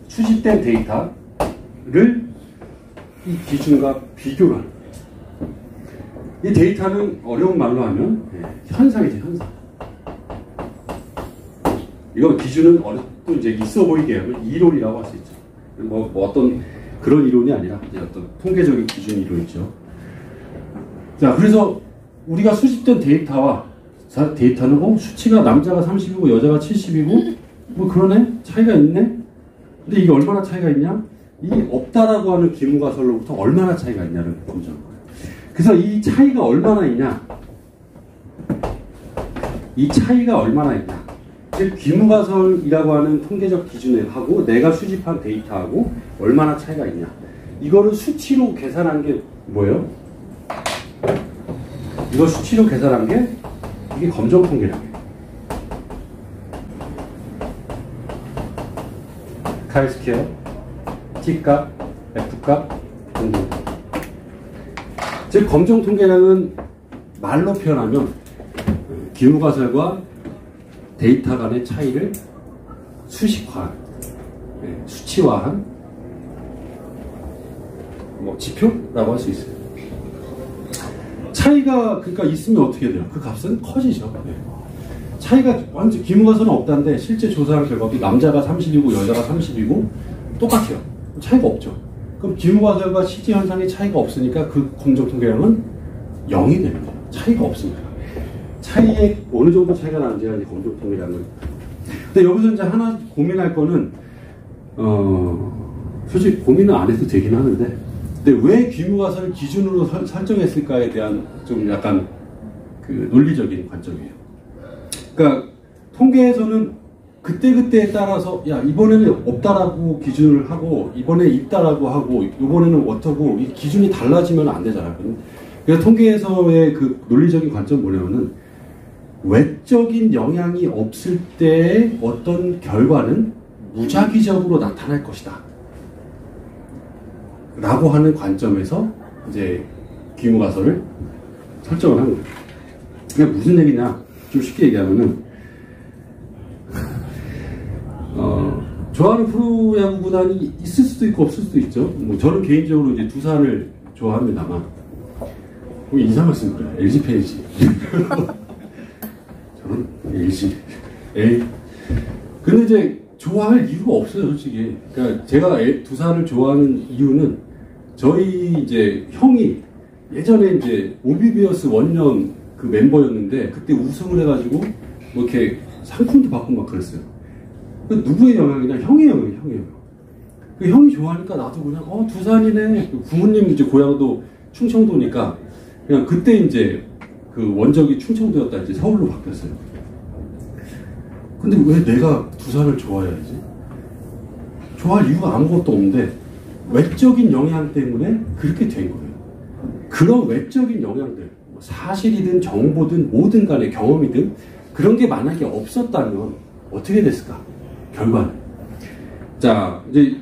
[SPEAKER 1] 수집된 데이터를 이 기준과 비교를 하는 거예요. 이 데이터는 어려운 말로 하면 현상이지, 현상. 이거 기준은 또 이제 있어 보이게 하면 이론이라고 할 수 있죠. 뭐 어떤 그런 이론이 아니라 이제 어떤 통계적인 기준 이론이죠. 자, 그래서 우리가 수집된 데이터는 수치가 남자가 30이고 여자가 70이고 뭐 그러네? 차이가 있네? 근데 이게 얼마나 차이가 있냐? 이 없다라고 하는 귀무가설로부터 얼마나 차이가 있냐를 검증한 거예요. 그래서 이 차이가 얼마나 있냐? 즉 귀무가설이라고 하는 통계적 기준하고 내가 수집한 데이터하고 얼마나 차이가 있냐? 이거를 수치로 계산한 게 뭐예요? 이거 수치로 계산한 게 이게 검정통계량이에요. 카이-스퀘어, T값, F값, 공동값. 즉 검정통계량은 말로 표현하면 귀무가설과 데이터 간의 차이를 수식화한, 수치화한 지표라고 할 수 있어요. 차이가 그러니까 있으면 어떻게 돼요? 그 값은 커지죠. 차이가 완전 귀무가설은 없다는데 실제 조사한 결과도 남자가 30이고 여자가 30이고 똑같아요. 차이가 없죠. 그럼 귀무가설과 실제 현상의 차이가 없으니까 그 검정통계량은 0이 되는 거예요. 차이가 없으니까. 차이에 어느 정도 차이가 나는지가 이제 검정통계량을. 근데 여기서 이제 하나 고민할 거는 솔직히 고민은 안 해도 되긴 하는데, 근데 왜 귀무가설을 기준으로 설정했을까에 대한 좀 약간 그 논리적인 관점이에요. 그러니까 통계에서는 그때그때에 따라서 야 이번에는 없다라고 기준을 하고 이번에 있다라고 하고 이번에는 어떠고 이 기준이 달라지면 안 되잖아요. 그래서 통계에서의 그 논리적인 관점은 뭐냐면은 외적인 영향이 없을 때의 어떤 결과는 무작위적으로 나타날 것이다 라고 하는 관점에서 이제 귀무가설을 설정을 한 거예요. 그게 무슨 얘기냐? 좀 쉽게 얘기하면은 좋아하는 프로야구 구단이 있을 수도 있고 없을 수도 있죠. 뭐 저는 개인적으로 이제 두산을 좋아합니다만, 뭐 인사 말씀 그래요. LG 팬이지. 저는 LG. 근데 이제 좋아할 이유가 없어요, 솔직히. 그러니까 제가 두산을 좋아하는 이유는 저희 이제 형이 예전에 이제 오비비어스 원년 그 멤버였는데 그때 우승을 해가지고 뭐 이렇게 상품도 받고 막 그랬어요. 그 누구의 영향이냐? 형의 영향이에요, 형의 영향. 그 형이 좋아하니까 나도 그냥 두산이네. 부모님 이제 고향도 충청도니까 그냥 그때 이제 그 원적이 충청도였다 이제 서울로 바뀌었어요. 근데 왜 내가 두산을 좋아해야지? 좋아할 이유가 아무것도 없는데 외적인 영향 때문에 그렇게 된 거예요. 그런 외적인 영향들, 사실이든 정보든 뭐든 간에 경험이든 그런 게 만약에 없었다면 어떻게 됐을까? 결과는. 자, 이제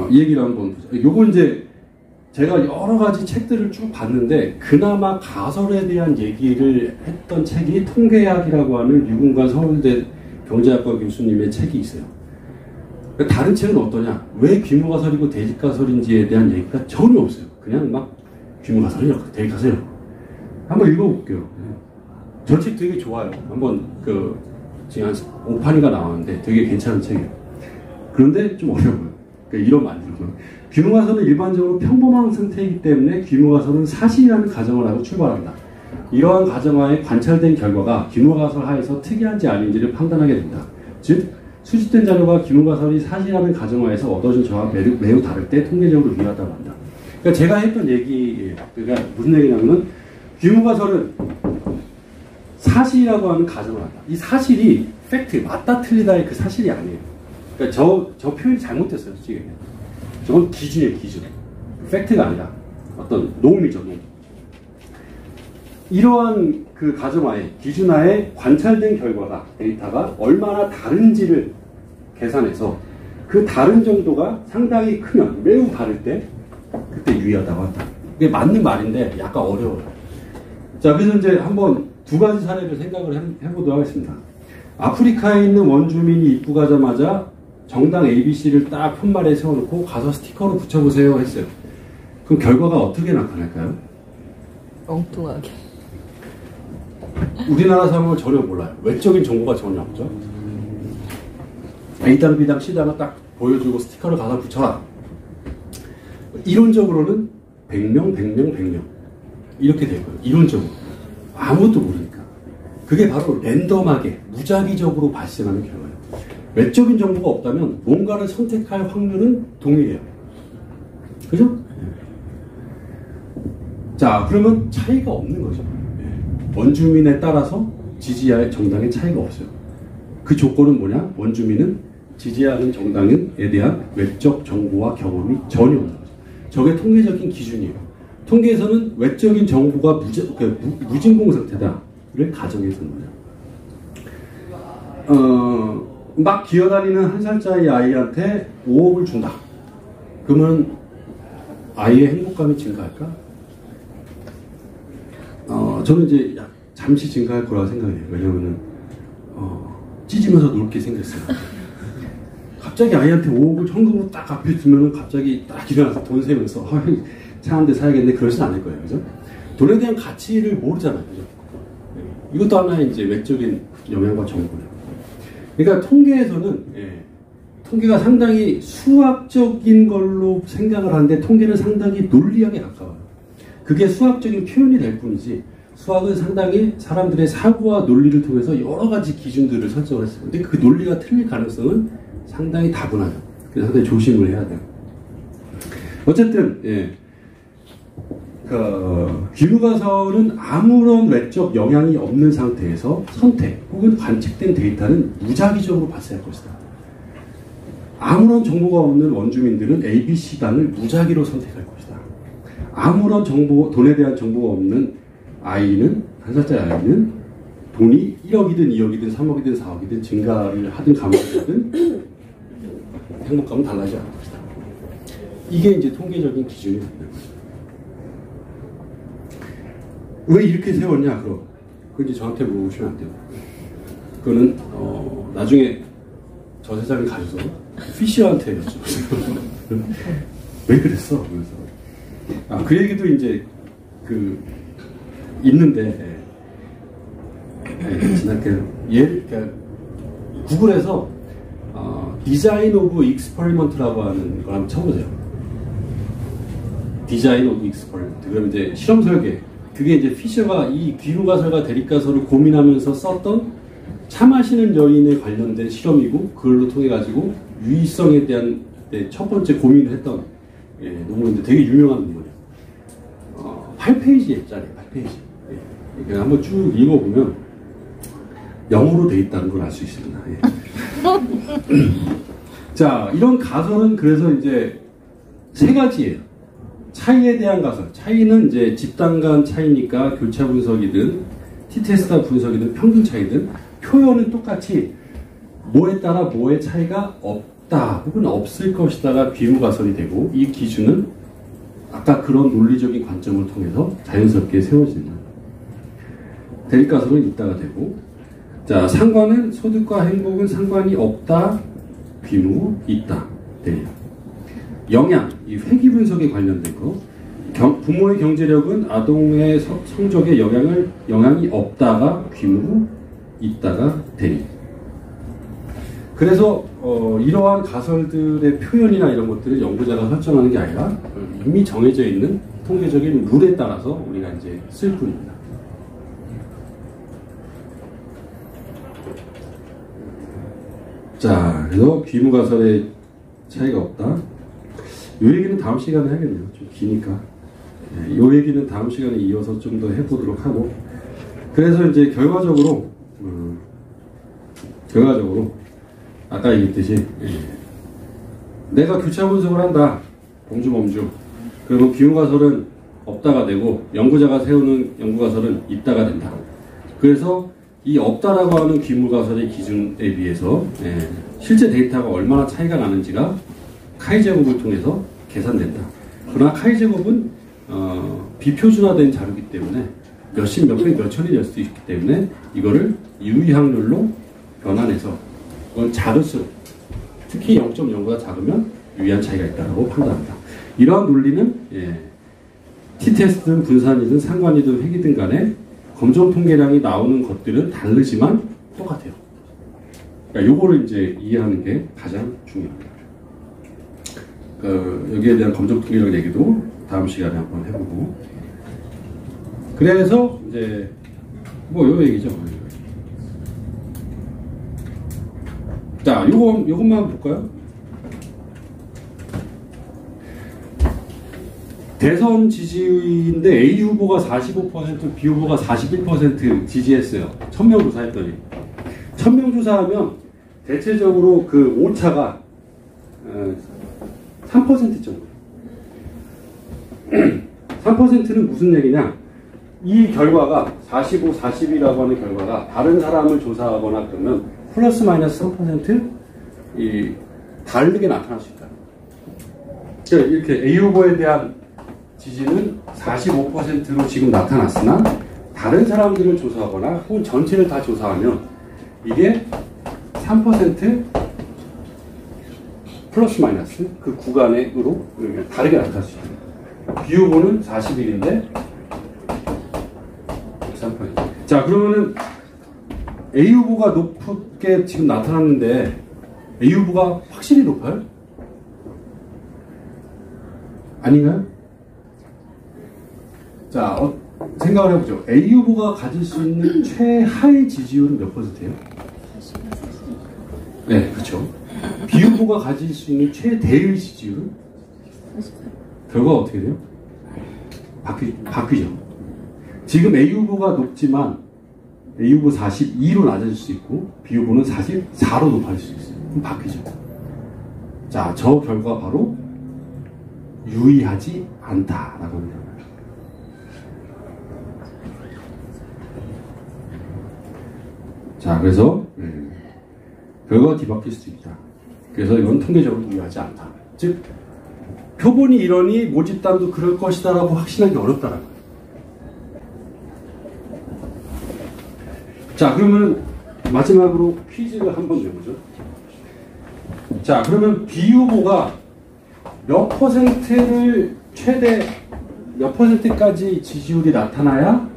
[SPEAKER 1] 이 얘기를 한번 보자. 요거 이제 제가 여러 가지 책들을 쭉 봤는데 그나마 가설에 대한 얘기를 했던 책이 통계학이라고 하는 유근관 서울대 경제학과 교수님의 책이 있어요. 다른 책은 어떠냐? 왜 귀무가설이고 대직가설인지에 대한 얘기가 전혀 없어요. 그냥 막 귀무가설이라고 대직가설이라고. 한번 읽어볼게요. 저 책 되게 좋아요. 한번 지금 한 5판이가 나왔는데 되게 괜찮은 책이에요. 그런데 좀 어려워요. 그러니까 이런 말이에요. 귀무가설은 일반적으로 평범한 상태이기 때문에 귀무가설은 사실이라는 가정을 하고 출발한다. 이러한 가정하에 관찰된 결과가 귀무가설 하에서 특이한지 아닌지를 판단하게 된다. 즉 수집된 자료가 귀무가설이 사실이라는 가정하에서 얻어진 저와 매우 다를 때 통계적으로 유효하다고 한다. 그러니까 제가 했던 얘기예요. 그러니까 무슨 얘기냐면은 귀무가설은 사실이라고 하는 가정을 한다. 이 사실이 팩트, 맞다 틀리다의 그 사실이 아니에요. 그러니까 저 표현이 잘못됐어요, 솔직히. 저건 기준이에요, 기준. 팩트가 아니라 어떤 놈이죠, 놈. 이러한 그 가정하에, 기준하에 관찰된 결과가, 데이터가 얼마나 다른지를 계산해서 그 다른 정도가 상당히 크면, 매우 다를 때, 그때 유의하다고 한다. 이게 맞는 말인데 약간 어려워요. 자, 그래서 이제 한번 두 가지 사례를 생각을 해보도록 하겠습니다. 아프리카에 있는 원주민이 입국 가자마자 정당 ABC를 딱 편말에 세워놓고 가서 스티커로 붙여보세요 했어요. 그럼 결과가 어떻게 나타날까요?
[SPEAKER 2] 엉뚱하게.
[SPEAKER 1] 우리나라 사람은 전혀 몰라요. 외적인 정보가 전혀 없죠. A당, B당, C당을 딱 보여주고 스티커를 가서 붙여라. 이론적으로는 100명, 100명, 100명 이렇게 될 거예요. 이론적으로. 아무것도 모르니까. 그게 바로 랜덤하게, 무작위적으로 발생하는 결과예요. 외적인 정보가 없다면 뭔가를 선택할 확률은 동일해요. 그죠? 자, 그러면 차이가 없는 거죠. 원주민에 따라서 지지할 정당의 차이가 없어요. 그 조건은 뭐냐? 원주민은 지지하는 정당에 대한 외적 정보와 경험이 전혀 없는 거죠. 저게 통계적인 기준이에요. 통계에서는 외적인 정보가 무진공 상태다를 가정해서 거예요. 막 기어다니는 한 살짜리 아이한테 5억을 준다. 그러면 아이의 행복감이 증가할까? 저는 이제 잠시 증가할 거라고 생각해요. 왜냐면은 찢으면서 놀게 생겼어요. 갑자기 아이한테 5억을 현금으로 딱 앞에 두면은 갑자기 딱 일어나서 돈 세면서 차 한 대 사야겠네. 그러진 않을 거예요. 그죠? 돈에 대한 가치를 모르잖아요. 그죠? 이것도 하나의 이제 외적인 영향과 정보예요. 그러니까 통계에서는 통계가 상당히 수학적인 걸로 생각을 하는데 통계는 상당히 논리학에 가까워요. 그게 수학적인 표현이 될 뿐이지 수학은 상당히 사람들의 사고와 논리를 통해서 여러 가지 기준들을 설정을 했어요. 근데 그 논리가 틀릴 가능성은 상당히 다분하죠. 그래서 상당히 조심을 해야 돼요. 어쨌든 귀무가설은 아무런 외적 영향이 없는 상태에서 선택 혹은 관측된 데이터는 무작위적으로 발생할 것이다. 아무런 정보가 없는 원주민들은 ABC당을 무작위로 선택할 것이다. 아무런 돈에 대한 정보가 없는 아이는, 한 살짜리 아이는 돈이 1억이든 2억이든 3억이든 4억이든 증가를 하든 감소하든 행복감은 달라지지 않을 것이다. 이게 이제 통계적인 기준이 되는 거죠. 왜 이렇게 세웠냐, 그럼. 그건 이제 저한테 물어보시면 안 돼요. 그거는, 나중에 저 세상에 가셔서 피셔한테 여쭤봤어요. 왜 그랬어? 그래서 그 얘기도 이제 있는데 지난게 그러니까 구글에서 디자인 오브 익스퍼리먼트라고 하는 걸 한번 쳐보세요. 디자인 오브 익스퍼리먼트. 그러면 이제 실험 설계. 그게 이제 피셔가 이 귀루가설과 대립가설을 고민하면서 썼던 차 마시는 여인에 관련된 실험이고, 그걸로 통해 가지고 유의성에 대한 첫 번째 고민을 했던 논문인데 되게 유명한 논문이에요. 8페이지짜리 8페이지. 그냥 한번 쭉 읽어보면 영어로 돼 있다는 걸 알 수 있습니다. 자, 이런 가설은 그래서 이제 세 가지예요. 차이에 대한 가설. 차이는 이제 집단 간 차이니까 교차 분석이든 t-테스트 분석이든 평균 차이든 표현은 똑같이 뭐에 따라 뭐의 차이가 없다 혹은 없을 것이다가 비무 가설이 되고, 이 기준은 아까 그런 논리적인 관점을 통해서 자연스럽게 세워지는 대립 가설은 있다가 되고, 자, 상관은 소득과 행복은 상관이 없다, 비무 있다, 대립. 영양, 이 회귀 분석에 관련된 거. 부모의 경제력은 아동의 성적에 영향이 없다가 귀무, 있다가 대립. 그래서 이러한 가설들의 표현이나 이런 것들을 연구자가 설정하는 게 아니라 이미 정해져 있는 통계적인 룰에 따라서 우리가 이제 쓸 뿐입니다. 자, 그래서 귀무 가설의 차이가 없다. 이 얘기는 다음 시간에 하겠네요. 좀 기니까. 이 얘기는 다음 시간에 이어서 좀 더 해보도록 하고. 그래서 이제 결과적으로 아까 얘기했듯이 내가 교차 분석을 한다. 범주. 그러면 비유가설은 없다가 되고 연구자가 세우는 연구가설은 있다가 된다. 그래서 이 없다라고 하는 귀무가설의 기준에 비해서 실제 데이터가 얼마나 차이가 나는지가 카이 제곱을 통해서 계산된다. 그러나 카이 제곱은 비표준화된 자료이기 때문에 몇십, 몇백, 몇천이 될 수 있기 때문에 이거를 유의확률로 변환해서 그건 작을수록, 특히 0.0보다 작으면 유의한 차이가 있다고 판단합니다. 이러한 논리는 t-테스트든 분산이든 상관이든 회귀든 간에 검정 통계량이 나오는 것들은 다르지만 똑같아요. 그러니까 요거를 이제 이해하는 게 가장 중요합니다. 여기에 대한 검정 통계량 얘기도 다음 시간에 한번 해보고. 그래서 이제 요 얘기죠. 자, 요것만 볼까요? 대선 지지인데 A 후보가 45%, B 후보가 41% 지지했어요. 1000명 조사했더니. 1000명 조사하면 대체적으로 그 오차가 3% 정도. 3%는 무슨 얘기냐? 이 결과가 45, 40이라고 하는 결과가 다른 사람을 조사하거나 그러면 플러스 마이너스 3% 다르게 나타날 수 있다. 그러니까 이렇게 A 후보에 대한 지지는 45%로 지금 나타났으나 다른 사람들을 조사하거나 혹은 전체를 다 조사하면 이게 3% 플러스 마이너스 그 구간으로 다르게 나타날 수 있다. B 후보는 41인데 3%. 자, 그러면은 A 후보가 높게 지금 나타났는데 A 후보가 확실히 높아요? 아닌가요? 자, 생각을 해보죠. A 후보가 가질 수 있는 최하의 지지율은 몇 %예요? 네, 그렇죠. B 후보가 가질 수 있는 최대의 지지율은? 결과가 어떻게 돼요? 바뀌죠. 지금 A 후보가 높지만 A 후보 42로 낮아질 수 있고 B 후보는 44로 높아질 수 있어요. 그럼 바뀌죠. 자, 저 결과 바로 유의하지 않다라고 합니다. 자, 그래서 결과가 뒤바뀔 수도 있다. 그래서 이건 통계적으로 유의하지 않다. 즉, 표본이 이러니 모집단도 그럴 것이다라고 확신하기 어렵다라는 거예요. 자, 그러면 마지막으로 퀴즈를 한번 내보죠. 자, 그러면 B 후보가 몇 퍼센트를 최대 몇 퍼센트까지 지지율이 나타나야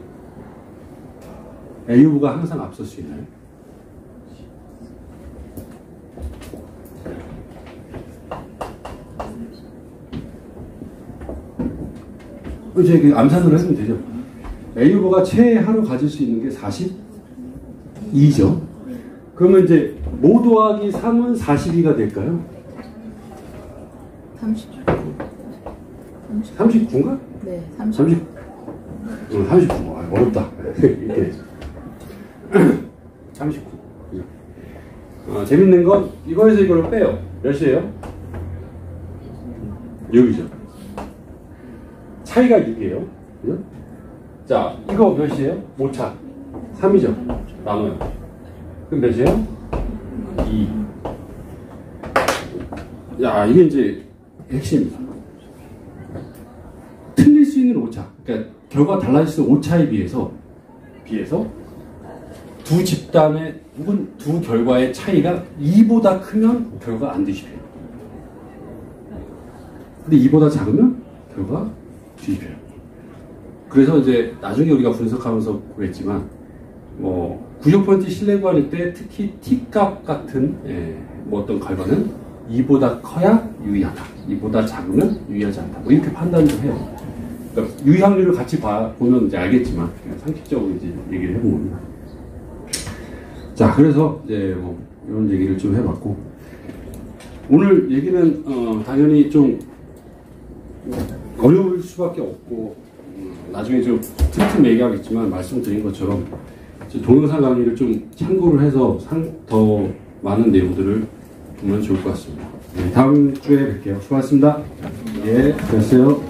[SPEAKER 1] A 후보가 항상 앞설 수 있나요? 이제 그 암산으로 해주면 되죠. A 후보가 최하로 가질 수 있는 게 42죠. 그러면 이제 모 더하기 3은 42가 될까요? 39인가?
[SPEAKER 2] 네,
[SPEAKER 1] 39. 39. 어렵다. 이렇게. 39. 재밌는 건 이거에서 이걸 빼요. 몇이에요? 6이죠. 차이가 6이에요. 그죠? 자, 이거 몇이에요? 오차. 3이죠. 나눠요. 그럼 몇이에요? 2. 야, 이게 이제 핵심입니다. 틀릴 수 있는 오차. 그러니까 결과가 달라질 수 있는 오차에 비해서 두 집단의 혹은 두 결과의 차이가 2보다 크면 결과가 안 뒤집혀요. 근데 2보다 작으면 결과가 뒤집혀요. 그래서 이제 나중에 우리가 분석하면서 보겠지만 90% 신뢰 구간일 때 특히 T값 같은 뭐 어떤 결과는 2보다 커야 유의하다. 2보다 작으면 유의하지 않다. 뭐 이렇게 판단을 해요. 그러니까 유의 확률을 같이 보면 이제 알겠지만 그냥 상식적으로 이제 얘기를 해본 겁니다. 자, 그래서 이제 뭐 이런 얘기를 좀 해봤고 오늘 얘기는 당연히 좀 어려울 수밖에 없고 나중에 좀 틈틈 얘기하겠지만 말씀드린 것처럼 동영상 강의를 좀 참고를 해서 더 많은 내용들을 보면 좋을 것 같습니다. 네, 다음 주에 뵐게요. 수고하셨습니다. 예, 됐어요.